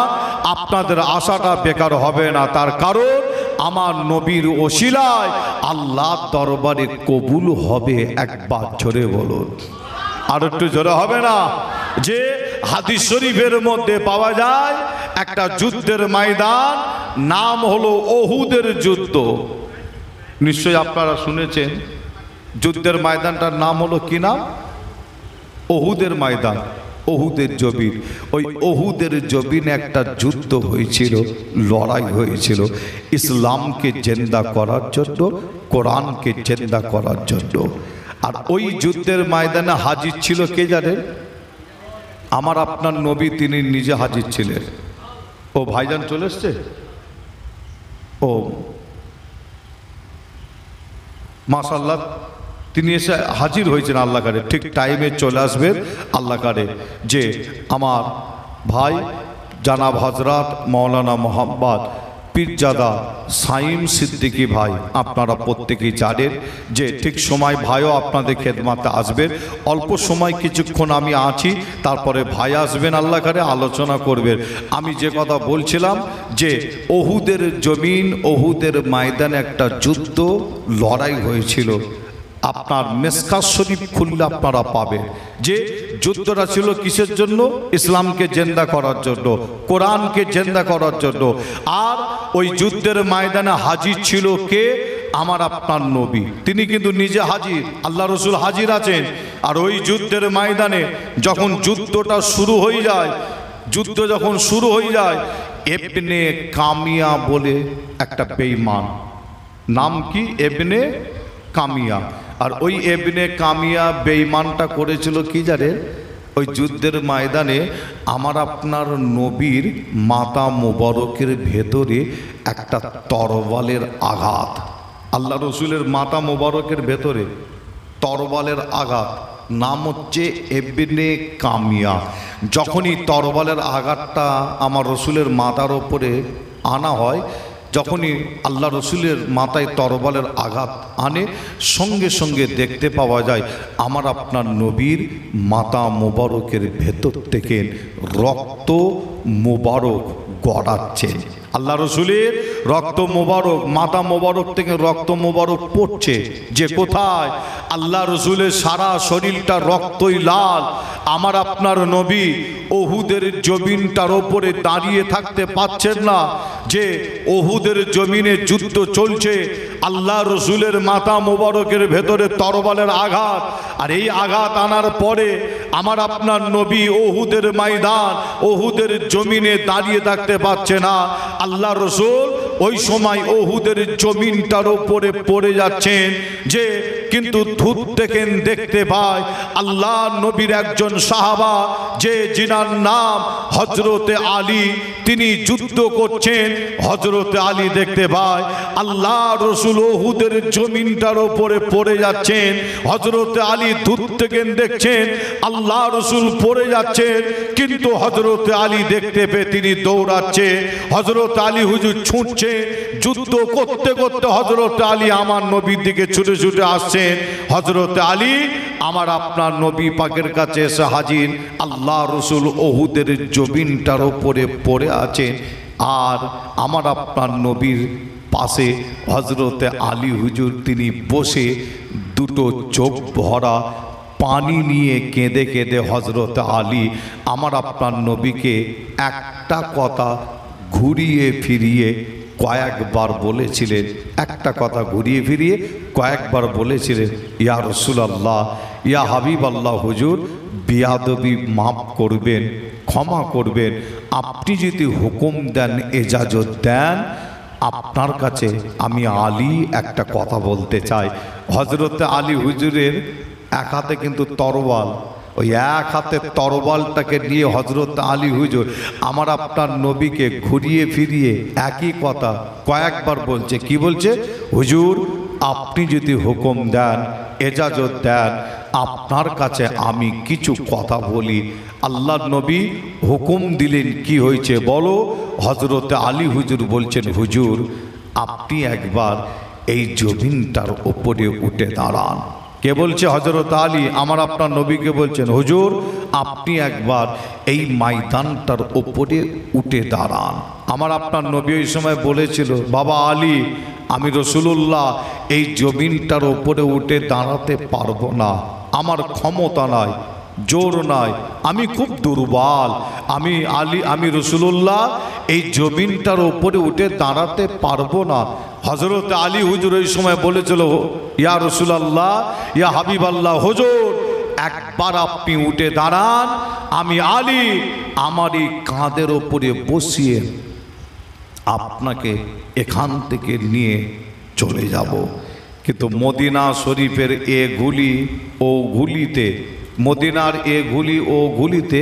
আপনাদের আশাটা বেকার হবে না। তার কারণ আমার নবীর ওসিলায় আল্লাহর দরবারে কবুল হবে। একবার জোরে বলুন, আর একটু জোরে হবে না? যে হাদিস শরীফের মধ্যে পাওয়া যায় একটা যুদ্ধের ময়দান, নাম হলো উহুদের যুদ্ধ। নিশ্চয়ই আপনারা শুনেছেন যুদ্ধের ময়দানটার নাম হলো কি নাম? উহুদের ময়দান। ওহুদের জমিন। ওই ওহুদের জমিনে একটা যুদ্ধ হয়েছিল, লড়াই হয়েছিল ইসলামকে জিন্দা করার জন্য, কোরআনকে জিন্দা করার জন্য। আর ওই যুদ্ধের ময়দানে হাজির ছিল কে জানেন? আমার আপনার নবী, তিনি নিজে হাজির ছিলেন। ও ভাইজান চলে এসছে, ও মাশাআল্লাহ, তিনি এসে হাজির হয়েছেন আল্লাহ কারে, ঠিক টাইমে চলে আসবেন আল্লাহ কারে। যে আমার ভাই জানাব হজরত মৌলানা মোহাম্মদ পীরজাদা সাইম সিদ্দিকী ভাই, আপনারা প্রত্যেকেই জানেন যে ঠিক সময় ভাইও আপনাদের খেদমাতে আসবেন। অল্প সময় কিছুক্ষণ আমি আছি, তারপরে ভাই আসবেন আল্লাহ কারে, আলোচনা করবেন। আমি যে কথা বলছিলাম যে ওহুদের জমিন, ওহুদের ময়দানে একটা যুদ্ধ লড়াই হয়েছিল। আপনার মিসকাত শরীফ খুললে আপনারা পাবেন যে যুদ্ধটা ছিল কিসের জন্য? ইসলামকে জিন্দা করার জন্য, কোরআনকে জিন্দা করার জন্য। আর ওই যুদ্ধের ময়দানে হাজির ছিল কে? আমার আপনার নবী, তিনি কিন্তু নিজে হাজির, আল্লাহ রসুল হাজির আছেন। আর ওই যুদ্ধের ময়দানে যখন যুদ্ধটা শুরু হয়ে যায়, যুদ্ধ যখন শুরু হয়ে যায়, ইবনে কামিয়া বলে একটা বেঈমান, নাম কি? ইবনে কামিয়া। আর ওই ইবনে কামিয়া বেঈমানটা করেছিল কি জানেন? ওই যুদ্ধের ময়দানে আমার আপনার নবীর মাথা মোবারকের ভেতরে একটা তরবালের আঘাত, আল্লাহ রসুলের মাথা মোবারকের ভেতরে তরবালের আঘাত, নাম হচ্ছে ইবনে কামিয়া। যখনই তরবালের আঘাতটা আমার রসুলের মাথার ওপরে আনা হয়, যখনই আল্লাহ রসুলের মাথায় তরবালের আঘাত আনে, সঙ্গে সঙ্গে দেখতে পাওয়া যায় আমার আপনার নবীর মাথা মোবারকের ভেতর থেকে রক্ত মোবারক গড়াচ্ছে। আল্লাহ রসুলের রক্ত মোবারক, মাথা মোবারক থেকে রক্ত মোবারক পড়ছে। যে কোথায়? আল্লাহ রসুলের সারা শরীরটা রক্তই লাল। আমার আপনার নবী ওহুদের জমিনটার ওপরে দাঁড়িয়ে থাকতে পারছেন না, যে ওহুদের জমিনে যুদ্ধ চলছে, আল্লাহ রসুলের মাথা মোবারকের ভেতরে তরবালের আঘাত। আর এই আঘাত আনার পরে আমার আপনার নবী ওহুদের ময়দান, ওহুদের জমিনে দাঁড়িয়ে থাকতে পারছে না। আল্লাহ রসুল ওই সময় ওহুদের জমিনটার উপরে পড়ে যাচ্ছেন। যে কিন্তু দূর থেকে দেখতে পায় আল্লাহ নবীর একজন সাহাবা, যে জিনার নাম হজরতে আলী, তিনি যুদ্ধ করছেন। হজরতে আলী দেখতে পায় আল্লাহ রসুল ওহুদের জমিনটার উপরে পড়ে যাচ্ছেন। হজরতে আলী দূর থেকে দেখছেন আল্লাহ রসুল পড়ে যাচ্ছেন, কিন্তু হজরতে আলী দেখতে পেয়ে তিনি দৌড়াচ্ছে। হজরত আলী হুজুর ছুটছে, যুদ্ধ করতে করতে হজরত আলী আমার নবীর দিকে ছুটে ছুটে আসছেন। হজরত আলী আমার আপনার নবী পাকের কাছে এসে হাজির। আল্লাহ রসুল ওহুদের জমিনটার উপরে পড়ে আছেন। আর আমার আপনার নবীর পাশে হজরতে আলী হুজুর তিনি বসে, দুটো চোখ ভরা পানি নিয়ে কেঁদে কেঁদে হজরতে আলী আমার আপনার নবীকে একটা কথা ঘুরিয়ে ফিরিয়ে কয়েকবার বলেছিলেন। একটা কথা ঘুরিয়ে ফিরিয়ে কয়েকবার বলেছিলেন, ইয়া রাসূলুল্লাহ, ইয়া হাবিবাল্লাহ, হুজুর বিয়াদবি মাফ করবেন, ক্ষমা করবেন। আপনি যদি হুকুম দেন, এজাজত দেন, আপনার কাছে আমি আলী একটা কথা বলতে চাই। হজরতে আলী হুজুরের এক হাতে কিন্তু তরবাল, ওই এক হাতে তরবালটাকে নিয়ে হজরত আলী হুজুর আমার আপনার নবীকে ঘুরিয়ে ফিরিয়ে একই কথা কয়েকবার বলছে। কি বলছে? হুজুর আপনি যদি হুকুম দেন, এজাজত দেন, আপনার কাছে আমি কিছু কথা বলি। আল্লাহ নবী হুকুম দিলেন, কি হয়েছে বলো? হজরতে আলী হুজুর বলছেন, হুজুর আপনি একবার এই জমিনটার ওপরে উঠে দাঁড়ান। কে বলছে? হজরত আলী আমার আপনার নবীকে বলছেন, হুজুর আপনি একবার এই ময়দানটার ওপরে উঠে দাঁড়ান। আমার আপনার নবী ওই সময় বলেছিল, বাবা আলী, আমি রসুলুল্লাহ এই জমিনটার ওপরে উঠে দাঁড়াতে পারবো না, আমার ক্ষমতা নাই, জোর নাই, আমি খুব দুর্বল, আমি রসুলুল্লাহ এই জমিনটার ওপরে উঠে দাঁড়াতে পারবো না। হজরত আলী হুজুর ওই সময় বলেছিল, ইয়া রাসূলুল্লাহ, ইয়া হাবিবাল্লাহ, হুজুর একবার আপনি উঠে দাঁড়ান, আমি আলী আমার এই কাঁধের ওপরে বসিয়ে আপনাকে এখান থেকে নিয়ে চলে যাব। কিন্তু মদিনা শরীফের এ গুলি ও গুলিতে, মদিনার এ গুলি ও গুলিতে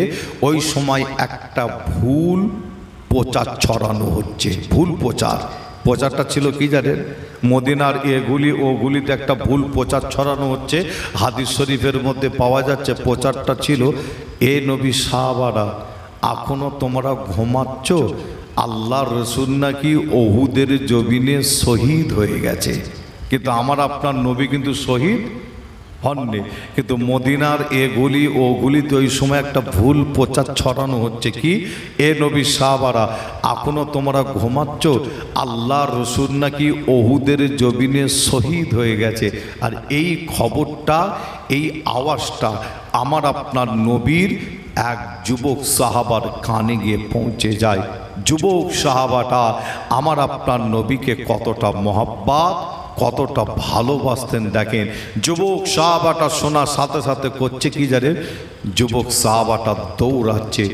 ওই সময় একটা ভুল প্রচার ছড়ানো হচ্ছে। ভুল প্রচারটা ছিল কি জানেন? মদিনার এ গুলি ও গুলিতে একটা ভুল প্রচার ছড়ানো হচ্ছে। হাদিস শরীফের মধ্যে পাওয়া যাচ্ছে প্রচারটা ছিল, এ নবী সাহাবারা এখনো তোমরা ঘুমাচ্ছ, আল্লাহ রসুল নাকি ওহুদের জমিনে শহীদ হয়ে গেছে। কিন্তু আমার আপনার নবী কিন্তু শহীদ হননি। কিন্তু মদিনার এ গুলি ও গুলিতে ওই সময় একটা ভুল প্রচার ছড়ানো হচ্ছে কি, এ নবী সাহাবারা এখনো তোমরা ঘুমাচ্ছ, আল্লাহ রসুল নাকি ওহুদের জমিনে শহীদ হয়ে গেছে। আর এই খবরটা, এই আওয়াজটা আমার আপনার নবীর এক যুবক সাহাবার কানে গিয়ে পৌঁছে যায়। যুবক সাহাবাটা আমার আপনার নবীকে কতটা মহব্বত, কতটা ভালোবাসতেন দেখেন। যুবক সাহাবাটা শোনার সাথে সাথে করছে কি জানেন? যুবক সাহাবাটা দৌড়াচ্ছে,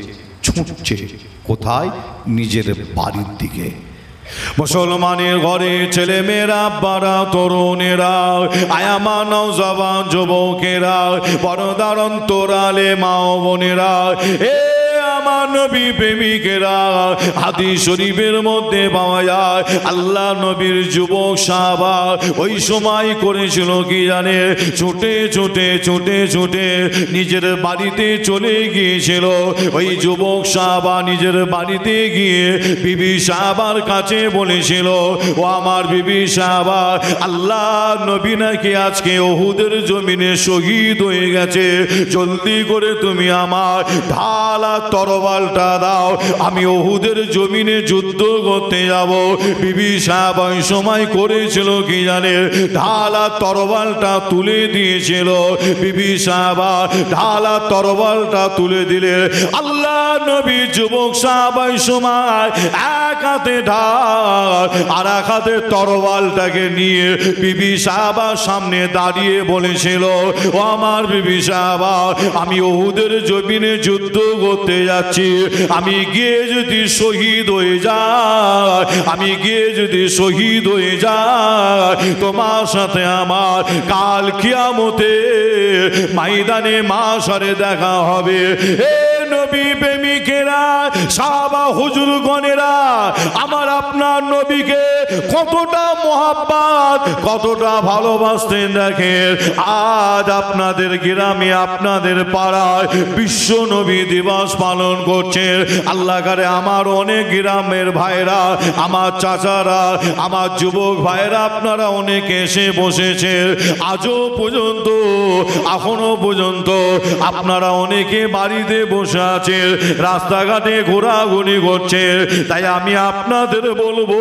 ছুটছে কোথায়? নিজের বাড়ির দিকে। মুসলমানের ঘরে ছেলে মেয়েরা, বাড়া তরুণেরা, আয়ামা নওজওয়ান যুবকেরা, পর্দার অন্তরালে মা ও বোনেরা, আমার নবী প্রেমিকেরা, হাদিস শরীফের মধ্যে পাওয়া যায় আল্লাহ নবীর যুবক সাহাবা ওই সময় করেছিল কি জানে? ছুটে ছুটে ছুটে ছুটে নিজের বাড়িতে চলে গিয়েছিল। ওই যুবক সাহাবা নিজের বাড়িতে গিয়ে বিবি সাহাবার কাছে বলেছিল, ও আমার বিবি সাহাবা, আল্লাহ নবী নাকি আজকে ওহুদের জমিনে শহীদ হয়ে গেছে, জলদি করে তুমি আমার ঢালা তরবালটা দাও, আমি ওহুদের জমিনে যুদ্ধ করতে যাব। বিবি সাহেব ওই সময় করেছিল কি জানে? ঢালা তরবালটা তুলে দিয়েছিল। বিবি সাহেব ঢালা তরবালটা তুলে দিলে আল্লাহ নবী যুবক সাহেব ওই সময় এক হাতে ঢাল আর এক হাতে তরবালটাকে নিয়ে বিবি সাহেবার সামনে দাঁড়িয়ে বলেছিল, ও আমার বিবি সাহেব, আমি ওহুদের জমিনে যুদ্ধ করতে যাচ্ছি, আমি গিয়ে যদি শহীদ হয়ে যায়, আমি গিয়ে যদি শহীদ হয়ে যায়, তোমার সাথে আমার কাল কিয়ামতে ময়দানে মাশারে দেখা হবে। নবী প্রেমিকেরা, সাহাবা হুজুরগণেরা, আমার আপনার নবীকে কতটা মহব্বত, কতটা ভালোবাসতেন দেখেন। আজ আপনাদের গ্রামে, আপনাদের পাড়ায় বিশ্ব নবী দিবস পালন করছেন। আল্লাহ করে আমার অনেক গ্রামের ভাইরা, আমার চাচারা, আমার যুবক ভাইরা, আপনারা অনেকে এসে বসেছেন। আজও পর্যন্ত, এখনো পর্যন্ত আপনারা অনেকে বাড়িতে বসে আছেন, রাস্তাঘাটে ঘোরাঘুরি করছে। তাই আমি আপনাদের বলবো,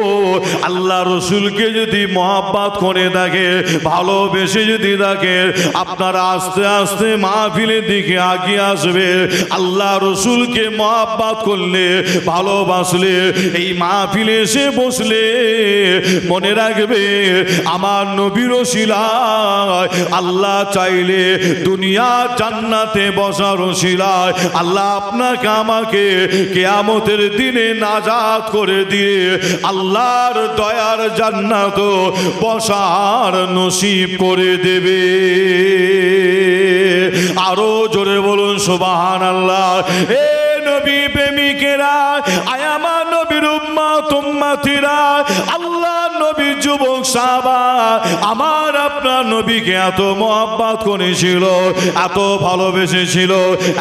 আল্লাহ রসুলকে যদি মহব্বত করে থাকে, ভালোবেসে যদি থাকে, আপনারা আস্তে আস্তে মাহফিলের দিকে আগিয়ে আসবে। আল্লাহ রসুলকে মহব্বত করলে, ভালোবাসলে, এই মাহফিলে এসে বসলে মনে রাখবে আমার নবীর ওসিলায় আল্লাহ চাইলে দুনিয়া জান্নাতে বসার ওসিলায় আল্লাহ আপনাকে আমাকে কিয়ামতের দিনে নাজাত করে দিয়ে আল্লাহর দয়ার জান্নাত বসার নসিব করে দেবে। আরো জোরে বলুন সুবহানাল্লাহ। এ নবী প্রেমিকেরা, আয়ামা নবীর উম্মত উম্মতিরা, আল্লাহ নবী যুবক সাহাবা আমার আপনার নবীকে এত মহব্বত করেছিল, এত ভালোবেসেছিল,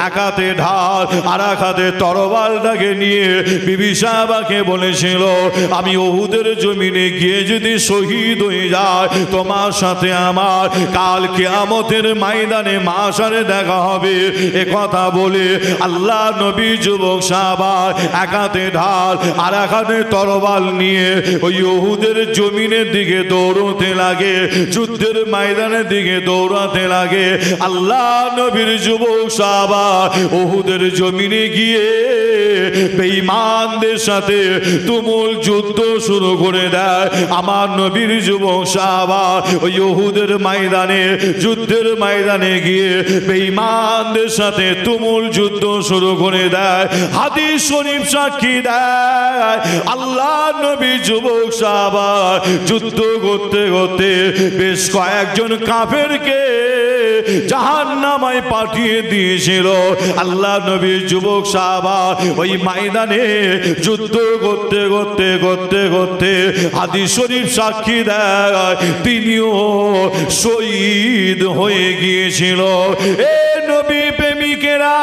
এক হাতে ঢাল আর এক হাতে তরবালটাকে নিয়ে বিবি সাহাবাকে বলেছিল, আমি ওহুদের জমিনে গিয়ে যদি শহীদ হয়ে যায়, তোমার সাথে আমার কাল কিয়ামতের ময়দানে মাশারে দেখা হবে। এ কথা বলে আল্লাহ নবী যুবক সাহাবা এক হাতে ঢাল আর এক হাতে তরবাল নিয়ে ওই ওহুদের জমিনে জমিনের দিকে দৌড়তে লাগে, যুদ্ধের ময়দানের দিকে দৌড়াতে লাগে। আল্লাহ নবীর যুবক সাহাবা উহুদের জমিনে গিয়ে বেঈমানদের সাথে তুমুল যুদ্ধ শুরু করে দেয়। আমার নবীর যুবক সাহাবা ওই উহুদের ময়দানে, যুদ্ধের ময়দানে গিয়ে বেঈমানদের সাথে তুমুল যুদ্ধ শুরু করে দেয়। হাদিস শরীফ সাক্ষী দেয়, আল্লাহ নবী যুবক সাহাবা যুদ্ধ করতে করতে বেশ কয়েকজন কাফেরকে জাহান্নামায় পাঠিয়ে দিয়েছিল। আল্লাহ নবীর যুবক সাহাবা ওই ময়দানে যুদ্ধ করতে করতে করতে করতে হাদিস শরীফ সাক্ষী দেয় তিনিও শহীদ হয়ে গিয়েছিল। এ নবী প্রেমিকেরা,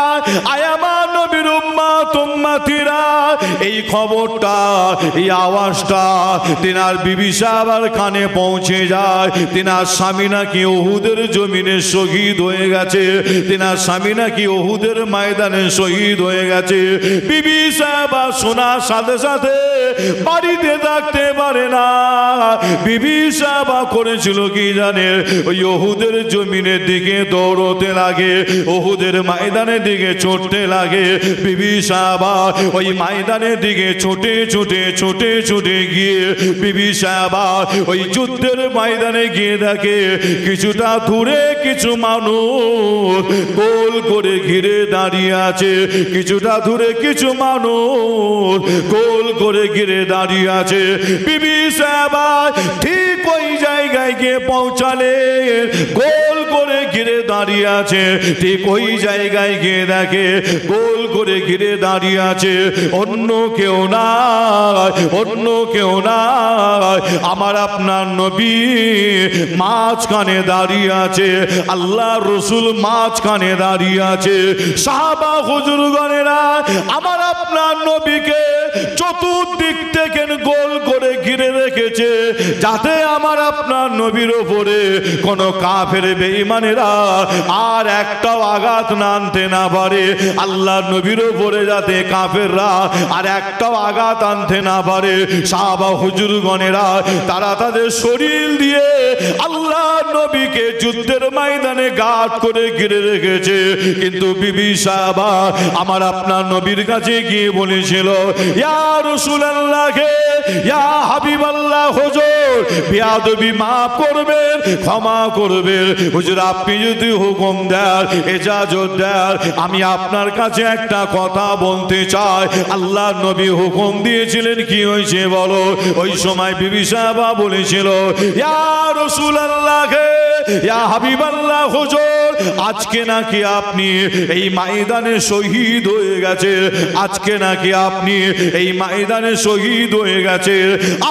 আয়ামা নবীর উম্মত উম্মতিরা, এই খবরটা, এই আওয়াজটা তিনার বিবি সাহাবার কানে পৌঁছে যায়। তিনার স্বামী নাকি উহুদের জমিনে শহীদ হয়ে গেছে, তিনার স্বামী নাকি উহুদের ময়দানে শহীদ হয়ে গেছে। বিবি সাহাবা শোনার সাথে সাথে বাড়িতে থাকতে পারে না। বিবি সাহাবা করেছিল কি জানে, ওই উহুদের জমিনের দিকে দৌড়তে লাগে, উহুদের ময়দানের দিকে ছুটতে লাগে। বিবি সাহাবা ওই ময়দানের দিকে ছুটে ছুটে ছুটে ছুটে গিয়ে বিবি সাহাবা ওই যুদ্ধের ময়দানে গিয়ে দেখে কিছুটা দূরে কিছু মানুষ গোল করে ঘিরে দাঁড়িয়ে আছে। কিছুটা দূরে কিছু মানুষ গোল করে ঘিরে দাঁড়িয়ে আছে। বিবি সাহাবা ঠিক ওই জায়গায় গিয়ে পৌঁছালেন, গোল করে ঘিরে দাঁড়িয়ে আছে। ঠিক ওই জায়গায় গিয়ে দেখে গোল করে ঘিরে দাঁড়িয়ে আছে অন্য কেউ না, অন্য কেউ না, আমার আপনার নবী মাঝখানে দাঁড়িয়ে আছে। আল্লাহ রসুল মাঝখানে দাঁড়িয়ে আছে। সাহাবা হুজুরগণেরা আমার আপনার নবীকে চতুর্দিক থেকে গোল করে ঘিরে রেখেছে, যাতে আমার আপনার নবীর ওপরে কোন কাফের বেঈমানেরা আর একটাও আঘাত আনতে না পারে। আল্লাহ নবীর ওপরে যাতে কাফেররা আর একটাও আঘাত আনতে না পারে। সাহাবা হুজুরগণেরা তারা তাদের শরীর দিয়ে আল্লাহ নবীকে যুদ্ধের ময়দানে গাঁট করে ঘিরে রেখেছে। কিন্তু বিবি সাহাবা আমার আপনার নবীর কাছে গিয়ে বলেছিল, ইয়া রাসূলুল্লাহ, ইয়া হাবিবাল্লাহ, হুজুর বেয়াদবি মাফ করবেন, ক্ষমা করবেন। হুজুর আপনি যদি হুকুম দেন, ইজাজত দেন, আমি আপনার কাছে একটা কথা বলতে চাই। আল্লাহ নবী হুকুম দিয়েছিলেন, কি হয়েছে বলো? ওই সময় বিবি সাহাবা বলেছিল, ইয়া রাসূলুল্লাহ, ইয়া হাবিবাল্লাহ, হুজুর আজকে নাকি আপনি এই ময়দানে শহীদ হয়ে গেছে, আজকে নাকি আপনি এই ময়দানে শহীদ হয়ে গেছে।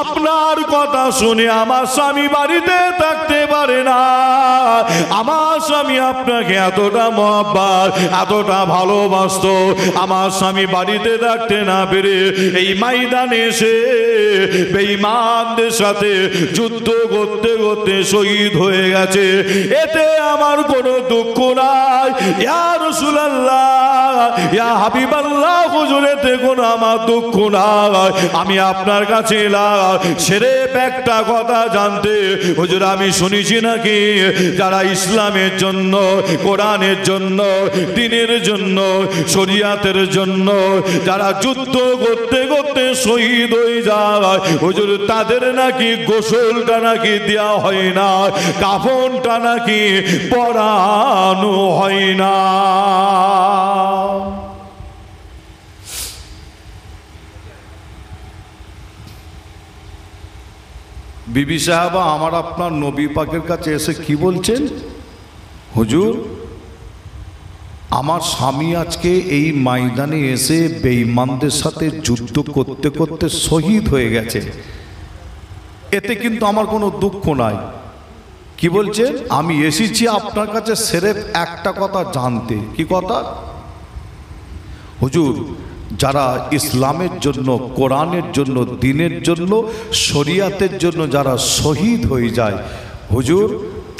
আপনার কথা শুনে আমার স্বামী বাড়িতে থাকতে পারে না। আমার স্বামী আপনাকে এতটা মহব্বত, এতটা ভালোবাসতো, আমার স্বামী বাড়িতে থাকতে না পেরে এই ময়দানে এসে বেঈমানদের সাথে যুদ্ধ করতে করতে শহীদ হয়ে গেছে। এতে আমার কোনো দুঃখ নাই। ইয়া রাসূলুল্লাহ, ইয়া হাবিবাল্লাহ, হুজুর এতে কোনো আমার দুঃখ নাই। আমি আপনার কাছে এলাম সেরেফ একটা কথা জানতে। হুজুর আমি শুনেছি নাকি যারা ইসলামের জন্য, কোরআনের জন্য, দ্বীনের জন্য, শরিয়াতের জন্য যারা যুদ্ধ করতে করতে শহীদ হয়ে যায়, হুজুর তাদের নাকি গোসলটা নাকি দেওয়া হয় না, কাফনটা নাকি পরানো হয় না। বিবি সাহাবা আমার আপনার নবী পাকের কাছে এসে কি বলছেন, হুজুর আমার স্বামী আজকে এই ময়দানে এসে বেঈমানদের সাথে যুদ্ধ করতে করতে শহীদ হয়ে গেছে, এতে কিন্তু আমার কোনো দুঃখ নাই। কি বলছেন? আমি এসেছি আপনার কাছে সেরেফ একটা কথা জানতে। কি কথা? হুজুর যারা ইসলামের জন্য, কোরআনের জন্য, দ্বীনের জন্য, শরিয়াতের জন্য যারা শহীদ হয়ে যায়, হুজুর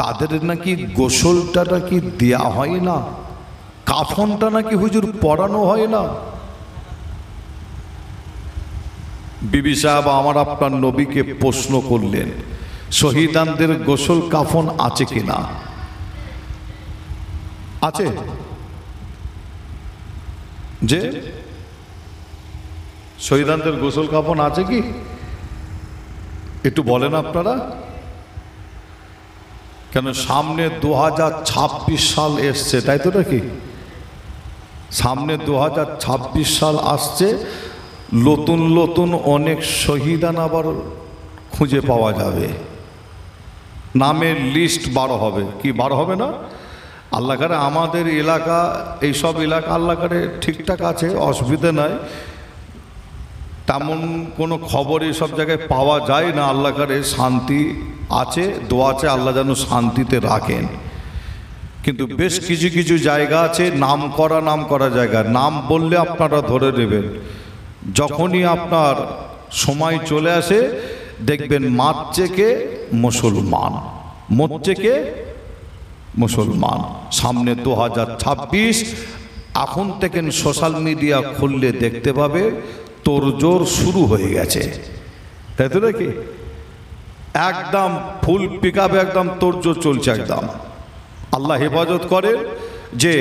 তাদের নাকি গোসলটা নাকি দেয়া হয় না, কাফনটা নাকি হুজুর পরানো হয় না। বিবি সাহেব আমার আপনার নবীকে প্রশ্ন করলেন, শহীদানদের গোসল কাফন আছে কিনা? আছে? যে শহীদানদের গোসল কাফন আছে কি একটু বলেন আপনারা? কেন সামনে 2026 সাল এসছে, তাই তো নাকি? সামনে 2026 সাল আসছে, নতুন নতুন অনেক শহীদান আবার খুঁজে পাওয়া যাবে, নামের লিস্ট বারো হবে। কি বারো হবে না? আল্লাহ করে আমাদের এলাকা, এইসব এলাকা আল্লাহ করে ঠিকঠাক আছে, অসুবিধা নাই, তেমন কোনো খবর এইসব জায়গায় পাওয়া যায় না। আল্লাহ করে শান্তি আছে, দোয়া আছে, আল্লাহ যেন শান্তিতে রাখেন। কিন্তু বেশ কিছু কিছু জায়গা আছে নাম করা জায়গা, নাম বললে আপনারা ধরে নেবেন। যখনই আপনার সময় চলে আসে দেখবেন মারছে কে? মুসলমান। মরছে কে? মুসলমান। সামনে 2026, এখন থেকে সোশ্যাল মিডিয়া খুললে দেখতে পাবে তোড়জোড় শুরু হয়ে গেছে, তাই তো নাকি? একদম ফুল পিকআপে একদম তোড়জোড় চলছে একদম। আল্লাহ হেফাজত করে। যে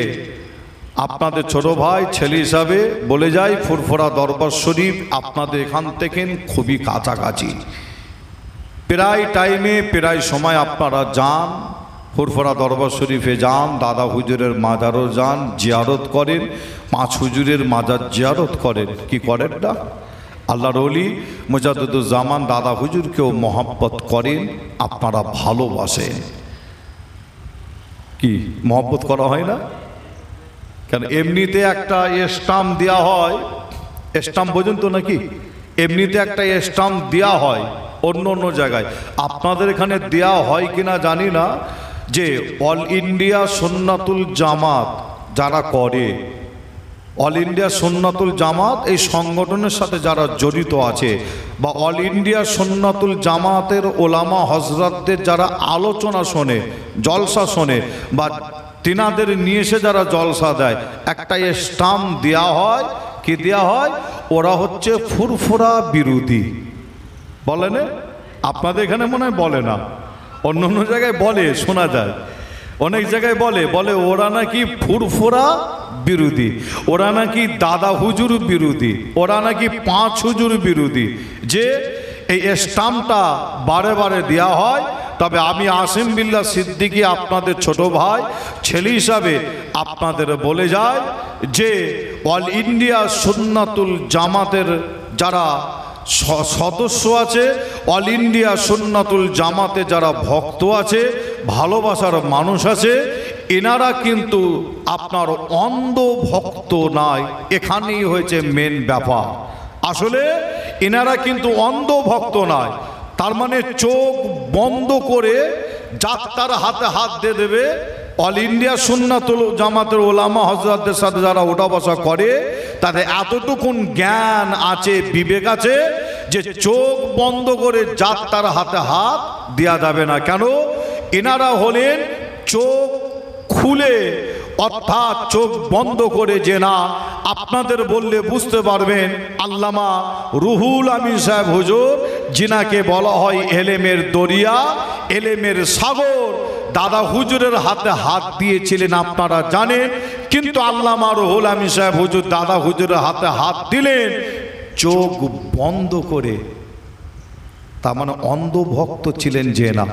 আপনাদের ছোট ভাই ছেলে হিসাবে বলে যাই, ফুরফুরা দরবার শরীফ আপনাদের এখান থেকে খুবই কাছাকাছি, প্রায় টাইমে প্রায় সময় আপনারা যান, ফুরফুরা দরবার শরীফে যান, দাদা হুজুরের মাজারও যান, জিয়ারত করেন, 5 হুজুরের মাজার জিয়ারত করেন। কি করেন না? আল্লাহর ওলি মুজাদ্দিদুজ্জামান দাদা হুজুরকেও মহব্বত করেন, আপনারা ভালোবাসেন। কি মহব্বত করা হয় না? কেন এমনিতে একটা স্টাম্প দেওয়া হয়, স্টাম্প পর্যন্ত নাকি এমনিতে একটা স্টাম্প দেওয়া হয় অন্য অন্য জায়গায়, আপনাদের এখানে দেওয়া হয় কিনা জানি না, যে অল ইন্ডিয়া সুন্নাতুল জামাত যারা করে, অল ইন্ডিয়া সুন্নাতুল জামাত এই সংগঠনের সাথে যারা জড়িত আছে, বা অল ইন্ডিয়া সুন্নাতুল জামাতের ওলামা হজরতদের যারা আলোচনা শোনে, জলসা শোনে, বা তিনাদের নিয়ে এসে যারা জলসা দেয়, একটা স্টাম্প দেওয়া হয়। কি দেওয়া হয়? ওরা হচ্ছে ফুরফুরা বিরোধী। বলে না? আপনাদের এখানে মনে হয় বলে না, অন্য অন্য জায়গায় বলে, শোনা যায়, অনেক জায়গায় বলে ওরা নাকি ফুরফুরা বিরোধী, ওরা নাকি দাদা হুজুর বিরোধী, ওরা নাকি 5 হুজুর বিরোধী। যে এই স্টাম্পটা বারে বারে দেওয়া হয়। তবে আমি আসিম বিল্লাহ সিদ্দিকী আপনাদের ছোট ভাই ছেলে হিসাবে আপনাদের বলে যায়, যে অল ইন্ডিয়া সুন্নাতুল জামাতের যারা সদস্য আছে, অল ইন্ডিয়া সুন্নাতুল জামাতে যারা ভক্ত আছে, ভালোবাসার মানুষ আছে, এনারা কিন্তু আপনার অন্ধ ভক্ত নয়। এখানেই হয়েছে মেন ব্যাপার। আসলে এনারা কিন্তু অন্ধ ভক্ত নয়, তার মানে চোখ বন্ধ করে যাত্রার হাতে হাত দিয়ে দেবে। অল ইন্ডিয়া সুন্নাতুল জামাতের ওলামা হজরতদের সাথে যারা ওঠা বসা করে, তাদের এতটুকুন জ্ঞান আছে, বিবেক আছে, যে চোখ বন্ধ করে যাত্রার হাতে হাত দেওয়া যাবে না। কেন? এনারা হলেন চোখ খুলে, অর্থাৎ চোখ বন্ধ করে, যে না আপনাদের বললে বুঝতে পারবেন, আল্লামা রুহুল আমিন সাহেব হুজুর, যিনাকে বলা হয় এলেমের দরিয়া, এলেমের সাগর, দাদা হুজুরের হাতে হাত দিয়েছিলেন আপনারা জানেন। কিন্তু আল্লামা রুহুল আমিন সাহেব হুজুর দাদা হুজুরের হাতে হাত দিলেন চোখ বন্ধ করে। তার মানে অন্ধ ভক্ত ছিলেন যে না,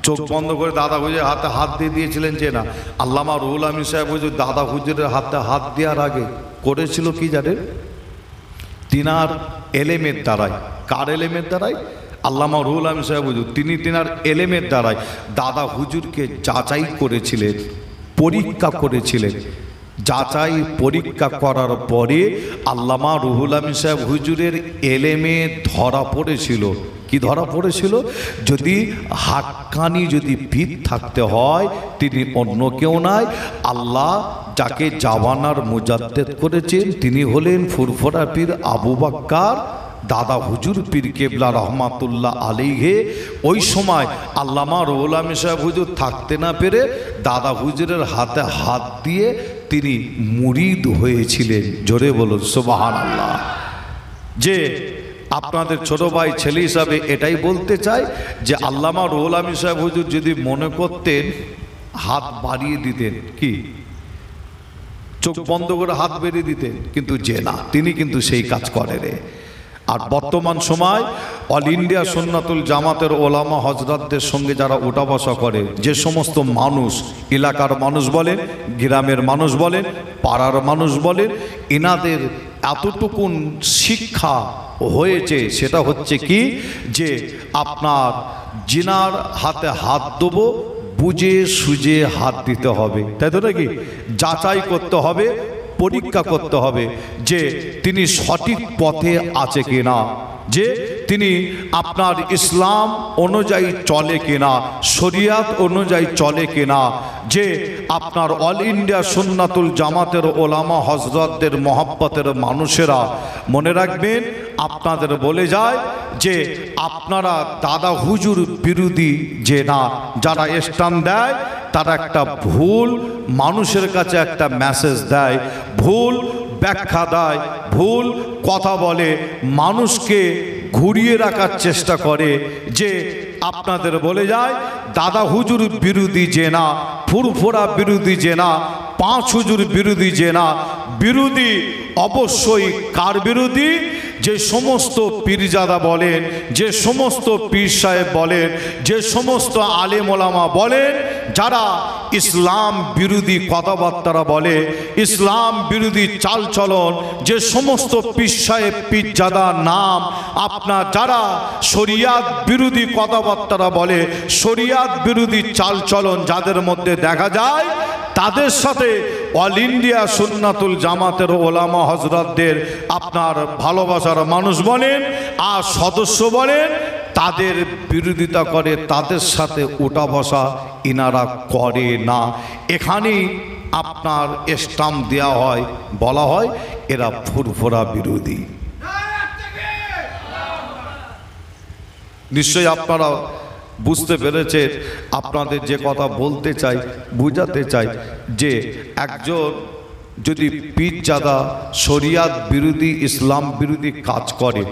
চোখ বন্ধ করে দাদা হুজুরের হাতে হাত দিয়ে দিয়েছিলেন যে না। আল্লামা রুহুল আমিন সাহেব হুজুর দাদা হুজুরের হাতে হাত দেওয়ার আগে করেছিল কি জানেন? তিনার এলেমের দ্বারাই। কার এলেমের দ্বারাই? আল্লামা রুহুল আমিন সাহেব হুজুর তিনি তিনার এলেমের দ্বারাই দাদা হুজুরকে যাচাই করেছিলেন, পরীক্ষা করেছিলেন। যাচাই পরীক্ষা করার পরে আল্লামা রুহুল আমিন সাহেব হুজুরের এলেমে ধরা পড়েছিল। কি ধরা পড়েছিল? যদি হাক্কানি যদি পীর থাকতে হয়, তিনি অন্য কেউ নাই, আল্লাহ যাকে জাওয়ানার মুজাদ্দেদ করেছেন তিনি হলেন ফুরফুরা পীর আবু বাক্কার দাদা হুজুর পীর কেবলা রহমাতুল্লাহ আলাইহে। ওই সময় আল্লামা রুহুল আমিন সাহেব হুজুর থাকতে না পেরে দাদা হুজুরের হাতে হাত দিয়ে তিনি মুরিদ হয়েছিলেন। জোরে বলুন সুবহানাল্লাহ। যে আপনাদের ছোট ভাই ছেলে হিসাবে এটাই বলতে চাই যে আল্লামা রুহুল আমিন সাহেব হুজুর যদি মনে করতেন হাত বাড়িয়ে দিতেন, কি চোখ বন্ধ করে হাত বেরিয়ে দিতেন, কিন্তু যে না, তিনি কিন্তু সেই কাজ করে রে। আর বর্তমান সময় অল ইন্ডিয়া সুন্নাতুল জামাতের ওলামা হজরতদের সঙ্গে যারা উঠা বসা করে, যে সমস্ত মানুষ, এলাকার মানুষ বলেন, গ্রামের মানুষ বলেন, পাড়ার মানুষ বলেন, এনাদের এতটুকুন শিক্ষা হয়েছে, সেটা হচ্ছে কি যে আপনার জিনার হাতে হাত দেবো, বুঝে সুঝে হাত দিতে হবে, তাই তো নাকি? যাচাই করতে হবে, পরীক্ষা করতে হবে যে তিনি সঠিক পথে আছে কিনা, যে তিনি আপনার ইসলাম অনুযায়ী চলে কিনা, শরিয়াত অনুযায়ী চলে কিনা, যে আপনার অল ইন্ডিয়া সুন্নাতুল জামাতের ওলামা হজরতদের মহব্বতের মানুষেরা মনে রাখবেন, আপনাদের বলে যায় যে আপনারা দাদা হুজুর বিরোধী যে না, যারা স্ট্যান্ড দেয় তারা একটা ভুল মানুষের কাছে একটা মেসেজ দেয়, ভুল ব্যাখ্যা দেয়, ভুল কথা বলে, মানুষকে ঘুরিয়ে রাখার চেষ্টা করে। যে আপনাদের বলে যায় দাদা হুজুর বিরোধী যে না, ফুরফুরা বিরোধী যে না, পাঁচ হুজুর বিরোধী যে না, বিরোধী অবশ্যই কার বিরোধী? যে সমস্ত পীরজাদা বলেন, যে সমস্ত পীর সাহেব বলেন, যে সমস্ত আলেম ওলামা বলেন, যারা ইসলাম বিরোধী কথাবার্তা বলে, ইসলাম বিরোধী চালচলন, যে সমস্ত পীর সাহেব পীরজাদা নাম আপনার যারা শরিয়াত বিরোধী কথাবার্তা বলে, শরিয়াত বিরোধী চালচলন যাদের মধ্যে দেখা যায়, তাদের সাথে অল ইন্ডিয়া সুন্নাতুল জামাতের ওলামা হজরতদের আপনার ভালোবাসার মানুষ বলেন আর সদস্য বলেন, তাদের বিরোধিতা করে, তাদের সাথে উঠা বসা ইনারা করে না। এখানেই আপনার স্টাম্প দেওয়া হয়, বলা হয় এরা ফুরফুরা বিরোধী। নিশ্চয়ই আপনারা বুঝতে পেরেছে। আপনাদের যে কথা বলতে চাই, বুঝাতে চাই যে একজন যদি পীরজাদা শরিয়াত বিরোধী ইসলাম বিরোধী কাজ করে,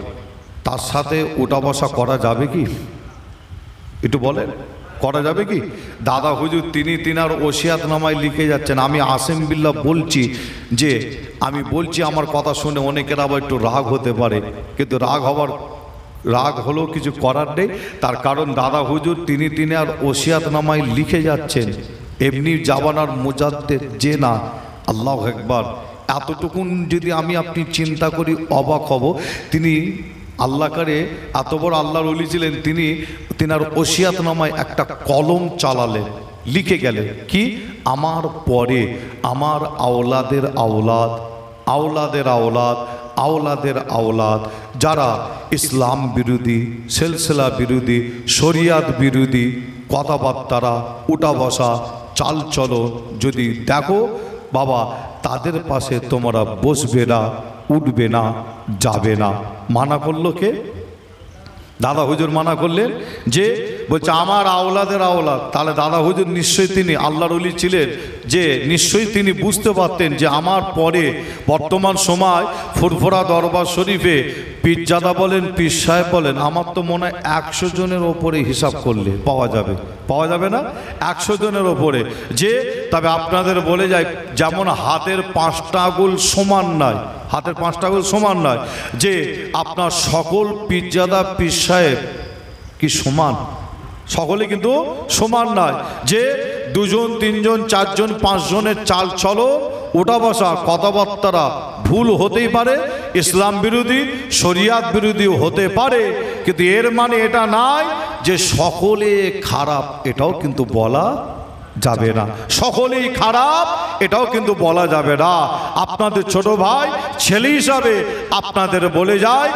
তার সাথে উঠা বসা করা যাবে কি? একটু বলেন, করা যাবে কি? দাদা হুজুর তিনি তিনার ওসিয়াতনামায় লিখে যাচ্ছেন, আমি আসিম বিল্লাহ বলছি, যে আমি বলছি আমার কথা শুনে অনেকের আবার একটু রাগ হতে পারে, কিন্তু রাগ হলেও কিছু করার নেই। তার কারণ দাদা হুজুর তিনি আর ওসিয়াতনামায় লিখে যাচ্ছেন, এমনি জাবানার মুজাদ্দেদ যে না। আল্লাহু আকবার। এতটুকুন যদি আমি আপনি চিন্তা করি অবাক হব। তিনি আল্লাহ করে এত বড় আল্লাহর ওলি ছিলেন, তিনার ওসিয়াতনামায় একটা কলম চালালেন, লিখে গেলেন কি? আমার পরে আমার আওলাদের আওলাদ, আওলাদের আওলাদ, আওলাদের আওলাদ যারা ইসলাম বিরোধী, সিলসিলা বিরোধী, শরিয়াত বিরোধী কথাবার্তা, উঠা বসা, চালচলো যদি দেখো বাবা, তাদের পাশে তোমরা বসবে না, উঠবে না, যাবে না। মানা করলো কে? দাদা হুজুর মানা করলেন। যে বলছে আমার আওলাদের আওলাদ, তাহলে দাদা হুজুর নিশ্চয়ই তিনি আল্লাহর ওলি ছিলেন, যে নিশ্চয়ই তিনি বুঝতে পারতেন যে আমার পরে বর্তমান সময় ফুরফুরা দরবার শরীফে পীরজাদা বলেন, পীর সাহেব বলেন, আমার তো মনে হয় 100 জনের ওপরে হিসাব করলে পাওয়া যাবে না? 100 জনের ওপরে। যে তবে আপনাদের বলে যায়, যেমন হাতের 5টা আঙুল সমান নয়, হাতের 5টা আঙুল সমান নয়, যে আপনার সকল পীরজাদা পীর সাহেব কি সমান? সকলে কিন্তু সমান নয়। যে 2 জন 3 জন 4 জন 5 জনের চাল চলো, ওঠা বসা, কথাবার্তা ভুল হতেই পারে, ইসলাম বিরোধী, শরিয়াত বিরোধী হতে পারে, কিন্তু এর মানে এটা নয় যে সকলে খারাপ, এটাও কিন্তু বলা যাবে না। সকলেই খারাপ এটাও কিন্তু বলা যাবে না। আপনাদের ছোট ভাই ছেলে হিসাবে আপনাদের বলে যায়,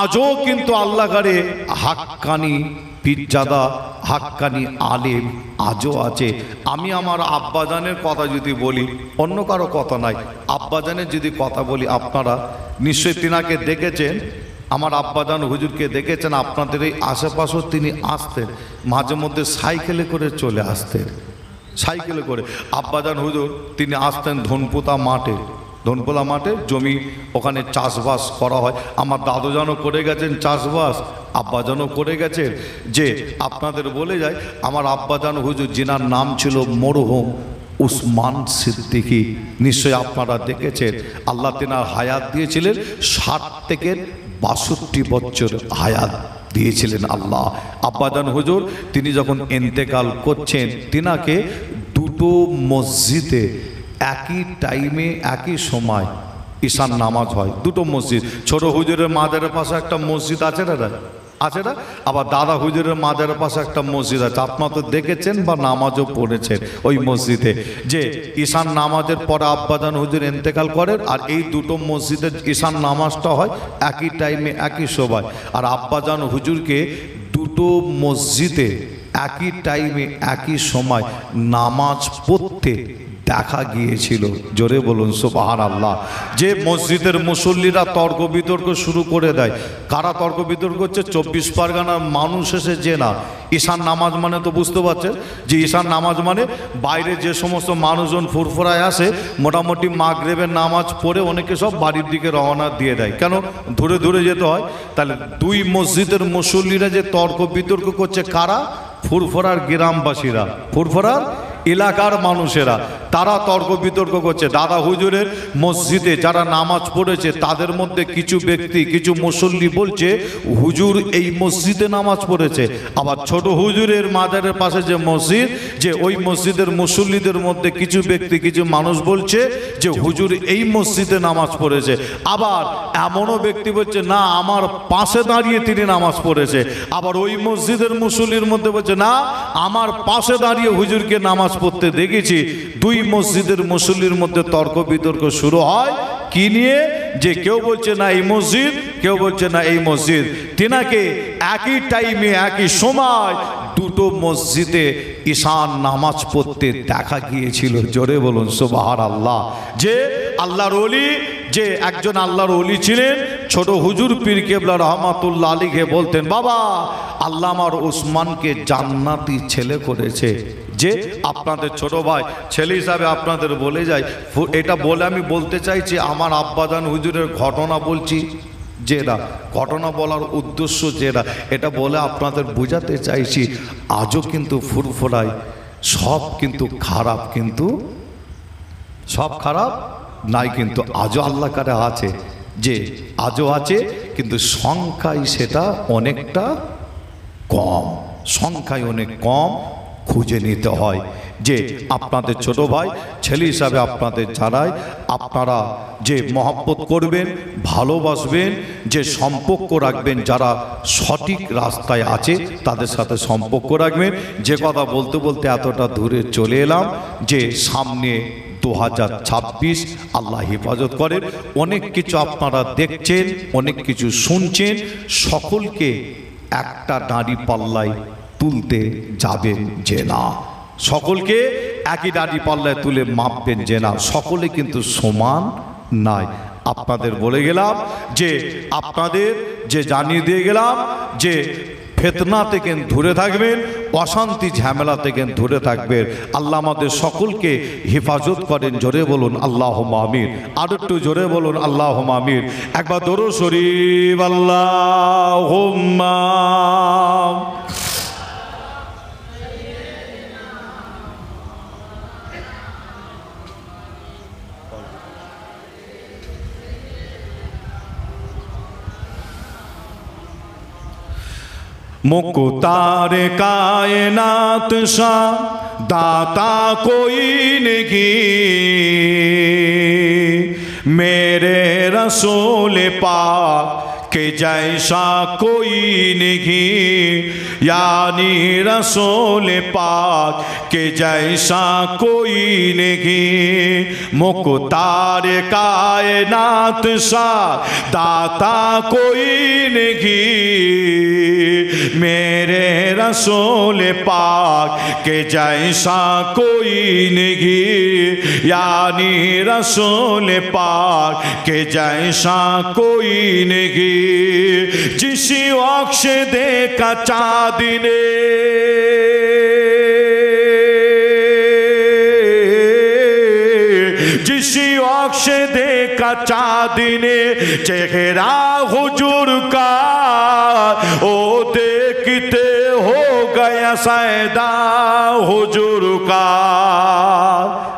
আজও কিন্তু আল্লাহরে হাক্কানি পীরজাদা, হাক্কানি আলেম আজও আছে। আমি আমার আব্বাজানের কথা যদি বলি, অন্য কারো কথা নাই, আব্বাজানের যদি কথা বলি, আপনারা নিশ্চয়ই তিনাকে দেখেছেন, আমার আব্বাজান হুজুরকে দেখেছেন, আপনাদের এই আশেপাশেও তিনি আসতেন, মাঝে মধ্যে সাইকেলে করে চলে আসতেন, সাইকেলে করে আব্বাজান হুজুর তিনি আসতেন ধনপুতা মাঠে, ধনপোলা মাঠে জমি, ওখানে চাষবাস করা হয়। আমার দাদুজানও করে গেছেন চাষবাস, আব্বাজানও করে গেছেন। যে আপনাদের বলে যায়, আমার আব্বাজান হুজুর যিনার নাম ছিল মরহুম উসমান সিদ্দিকী, নিশ্চয়ই আপনারা দেখেছেন। আল্লাহ তিনার হায়াত দিয়েছিলেন 60 থেকে 62 বছর হায়াত দিয়েছিলেন আল্লাহ। আব্বাজান হুজুর তিনি যখন ইন্তেকাল করছেন, তিনাকে দুটো মসজিদে একই টাইমে একই সময় ঈশান নামাজ হয়। দুটো মসজিদ, ছোট হুজুরের মাজারের পাশে একটা মসজিদ আছে না, আছে না? আবার দাদা হুজুরের মাজারের পাশে একটা মসজিদ আছে, আপনারা তো দেখেছেন বা নামাজও পড়েছেন ওই মসজিদে। যে ঈশান নামাজের পরে আব্বাজান হুজুর ইন্তেকাল করেন, আর এই দুটো মসজিদের ঈশান নামাজটা হয় একই টাইমে একই সময়। আর আব্বাজান হুজুরকে দুটো মসজিদে একই টাইমে একই সময় নামাজ পড়তে দেখা গিয়েছিল। জোরে বলুন সুবহানাল্লাহ। যে মসজিদের মুসল্লিরা তর্ক বিতর্ক শুরু করে দেয়, কারা তর্ক বিতর্ক করছে? 24 পরগনার মানুষ এসে যে না, ঈশান নামাজ মানে তো বুঝতে পারছেন যে ঈশান নামাজ মানে বাইরে যে সমস্ত মানুষজন ফুরফুরায় আসে, মোটামুটি মাগরিবের নামাজ পড়ে অনেকে সব বাড়ির দিকে রওনা দিয়ে দেয়। কেন? ধরে ধরে যেতে হয়। তাহলে দুই মসজিদের মুসল্লিরা যে তর্ক বিতর্ক করছে, কারা? ফুরফুরার গ্রামবাসীরা, ফুরফুরার এলাকার মানুষেরা, তারা তর্ক বিতর্ক করছে। দাদা হুজুরের মসজিদে যারা নামাজ পড়েছে তাদের মধ্যে কিছু ব্যক্তি, কিছু মুসল্লি বলছে হুজুর এই মসজিদে নামাজ পড়েছে। আবার ছোট হুজুরের মাজারের পাশে যে মসজিদ, যে ওই মসজিদের মুসল্লিদের মধ্যে কিছু ব্যক্তি, কিছু মানুষ বলছে যে হুজুর এই মসজিদে নামাজ পড়েছে। আবার এমনও ব্যক্তি বলছে না, আমার পাশে দাঁড়িয়ে তিনি নামাজ পড়েছে। আবার ওই মসজিদের মুসল্লির মধ্যে বলছে না, আমার পাশে দাঁড়িয়ে হুজুরকে নামাজ পড়তে দেখেছি। দুই মসজিদের মুসল্লির মধ্যে তর্ক বিতর্ক শুরু হয় কি নিয়ে? যে কেউ বলছে না এই মসজিদ, কেউ বলছে না এই মসজিদ। তিনাকে একই টাইমে একই সময় দুটো মসজিদে ঈশান নামাজ পড়তে দেখা গিয়েছিল। জোরে বলুন সুবহানাল্লাহ। যে আল্লাহর ওলি, যে একজন আল্লাহর ওলি ছিলেন, ছোট হুজুর পীর কেবলা রহমাতুল্লাহ আলাইহি বলতেন, বাবা আল্লাহ আমার উসমানকে জান্নাতি ছেলে করেছে। যে আপনাদের ছোট ভাই ছেলে হিসাবে আপনাদের বলে যায়, এটা বলে আমি বলতে চাইছি আমার আব্বাজান হুজুরের ঘটনা বলছি যেটা, ঘটনা বলার উদ্দেশ্য যেটা, এটা বলে আপনাদের বোঝাতে চাইছি আজও কিন্তু ফুরফুরায় সব কিন্তু খারাপ, কিন্তু সব খারাপ নাই, কিন্তু আজও আল্লাহ কারে আছে, যে আজও আছে, কিন্তু সংখ্যায় সেটা অনেকটা কম, সংখ্যায় অনেক কম খুঁজে নিতে হয়। যে আপনাদের ছোট ভাই ছেলে হিসাবে আপনাদের জানাই, আপনারা যে মহব্বত করবেন, ভালোবাসবেন, যে সম্পর্ক রাখবেন, যারা সঠিক রাস্তায় আছে তাদের সাথে সম্পর্ক রাখবেন। যে কথা বলতে বলতে এতটা দূরে চলে এলাম, যে সামনে 2026 আল্লাহ হেফাজত করেন। অনেক কিছু আপনারা দেখছেন, অনেক কিছু শুনছেন, সকলকে একটা দাঁড়ি পাল্লায় তুলতে যাবেন যে না, সকলকে একই দাঁড়ি পাল্লায় তুলে মাপবেন যে না, সকলে কিন্তু সমান নাই। আপনাদের বলে গেলাম, যে আপনাদের যে জানিয়ে দিয়ে গেলাম, যে ফিতনা থেকে দূরে থাকবেন, অশান্তি ঝামেলা থেকে দূরে থাকবেন। আল্লাহ আমাদের সকলকে হেফাজত করেন। জোরে বলুন আল্লাহুম্মা আমিন। আর একটু জোরে বলুন আল্লাহুম্মা আমিন। একবার দরুদ শরীফ আল্লাহুম্মা। मुख्तार कायनात शाह दाता कोई नहीं, मेरे रसूल पाक के जैसा कोई नहीं, यानी रसूल पाक के जैसा कोई नहीं। मुख्तार कायनात शाह दाता कोई नहीं, मेरे रसूल पाक के जैसा कोई नहीं, यानी रसूल पाक के जैसा कोई नहीं। जिसी अक्ष देखा चाँद ने, जिसी अक्ष देखा चांदनी चेहरा हुजूर का, ओ देखते हो गया सैदा हुजूर का।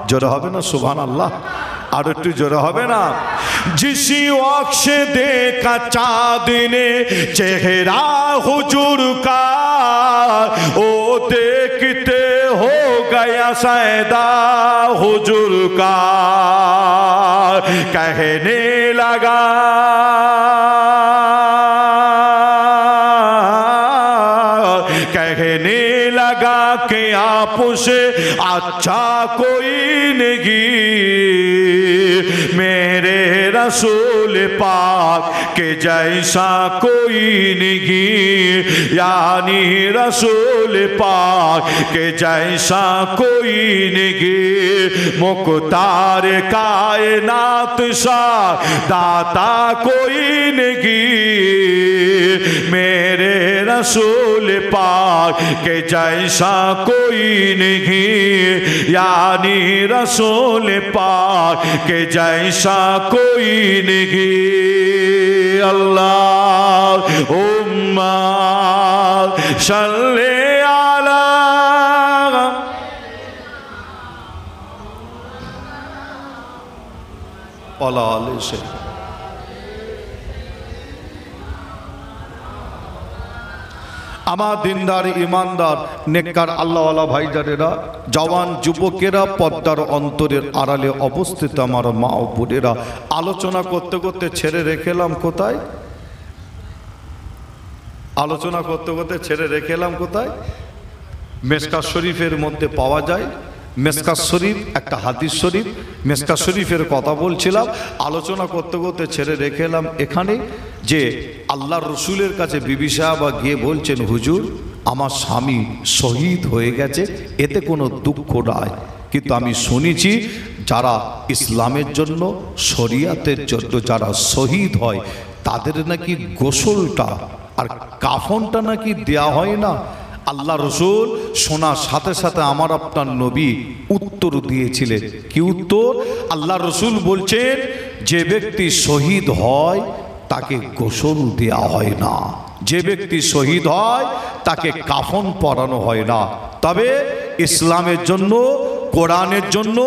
जोर হবে না সুবহানাল্লাহ, আর একটু জোরে হবে না? जिसी वक्त से देखा चांदनी चेहरा हुजूर का, ओ देखते हो गया सैदा हुजूर का। कहने लगा कि आपसे अच्छा कोई नहीं, मेरे रसूल पाक के जैसा कोई नहीं, यानी रसूल पाक के जैसा कोई नहीं। मुख्तार कायनात सा दाता कोई नहीं, मेरे रसूल पाक के जैसा कोई नहीं, यानी रसूल पाक के जैसा कोई नहीं। अल्लाहुम्मा सल्ले अला आले से। আমার দিনদার ইমানদার নেককার আল্লাহওয়ালা ভাইজানেরা, জওয়ান যুবকেরা, পর্দার অন্তরের আড়ালে অবস্থিত আমার মা ও বোনেরা, আলোচনা করতে করতে ছেড়ে রেখেলাম কোথায়? আলোচনা করতে করতে ছেড়ে রেখেলাম কোথায়? মেশকাত শরীফের মধ্যে পাওয়া যায়। মেশকাত শরীফ একটা হাদিস শরীফ, মেশকাত শরীফের কথা বলছিলাম। আলোচনা করতে করতে ছেড়ে রেখে এলাম এখানে যে আল্লাহর রসুলের কাছে বিবি সাহেবা গিয়ে বলছেন, হুজুর আমার স্বামী শহীদ হয়ে গেছে, এতে কোনো দুঃখ নাই, কিন্তু আমি শুনেছি যারা ইসলামের জন্য, শরিয়াতের জন্য যারা শহীদ হয় তাদের নাকি গোসলটা আর কাফনটা নাকি দেয়া হয় না। আল্লাহ রসুল শোনার সাথে সাথে আমার আপনার নবী উত্তর দিয়েছিলেন। কি উত্তর? আল্লাহ রসুল বলছেন, যে ব্যক্তি শহীদ হয় তাকে গোসল দেয়া হয় না, যে ব্যক্তি শহীদ হয় তাকে কাফন পরানো হয় না। তবে ইসলামের জন্য, কোরআনের জন্য,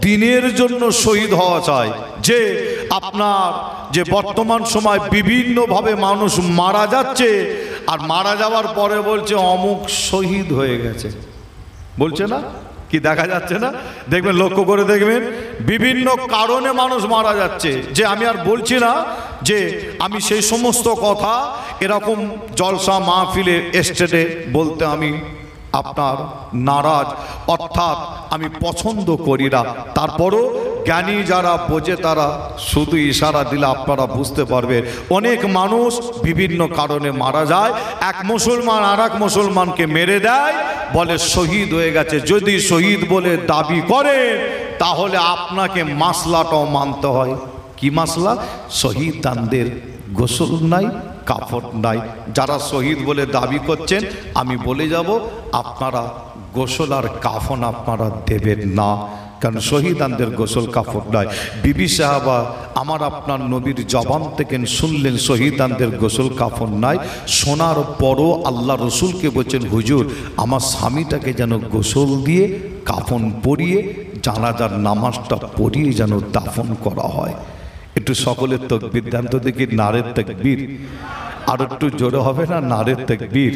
দিনের জন্য শহীদ হওয়া চাই। যে আপনার যে বর্তমান সময় বিভিন্নভাবে মানুষ মারা যাচ্ছে, আর মারা যাওয়ার পরে বলছে অমুক শহীদ হয়ে গেছে, বলছে না? কি দেখা যাচ্ছে না? দেখবেন, লক্ষ্য করে দেখবেন, বিভিন্ন কারণে মানুষ মারা যাচ্ছে। যে আমি আর বলছি না যে আমি সেই সমস্ত কথা এরকম জলসা মাহফিলে স্টেজে বলতে আমি আপনার নারাজ, অর্থাৎ আমি পছন্দ করি না। তারপরও জ্ঞানী যারা বোঝে তারা শুধু ইশারা দিলে আপনারা বুঝতে পারবেন। অনেক মানুষ বিভিন্ন কারণে মারা যায়। এক মুসলমান আর এক মুসলমানকে মেরে দেয়, বলে শহীদ হয়ে গেছে। যদি শহীদ বলে দাবি করে তাহলে আপনাকে মাসলাটাও মানতে হয়। কি মাসলা? শহীদানদের গোসল নাই, কাফন নাই। যারা শহীদ বলে দাবি করছেন আমি বলে যাব, আপনারা গোসল আর কাফন আপনারা দেবেন না, কারণ শহীদানদের গোসল কাফন নাই। বিবি সাহাবা আমার আপনার নবীর জবান থেকে শুনলেন শহীদানদের গোসল কাফন নাই। শোনার পরও আল্লাহ রসুলকে বলছেন, হুজুর আমার স্বামীটাকে যেন গোসল দিয়ে কাফন পরিয়ে জানাজার নামাজটা পড়িয়ে যেন দাফন করা হয়। একটু সকলের তাকবীর দেন তো দেখি, নারের তাকবীর। আর একটু জোরে হবে না? নারের তাকবীর।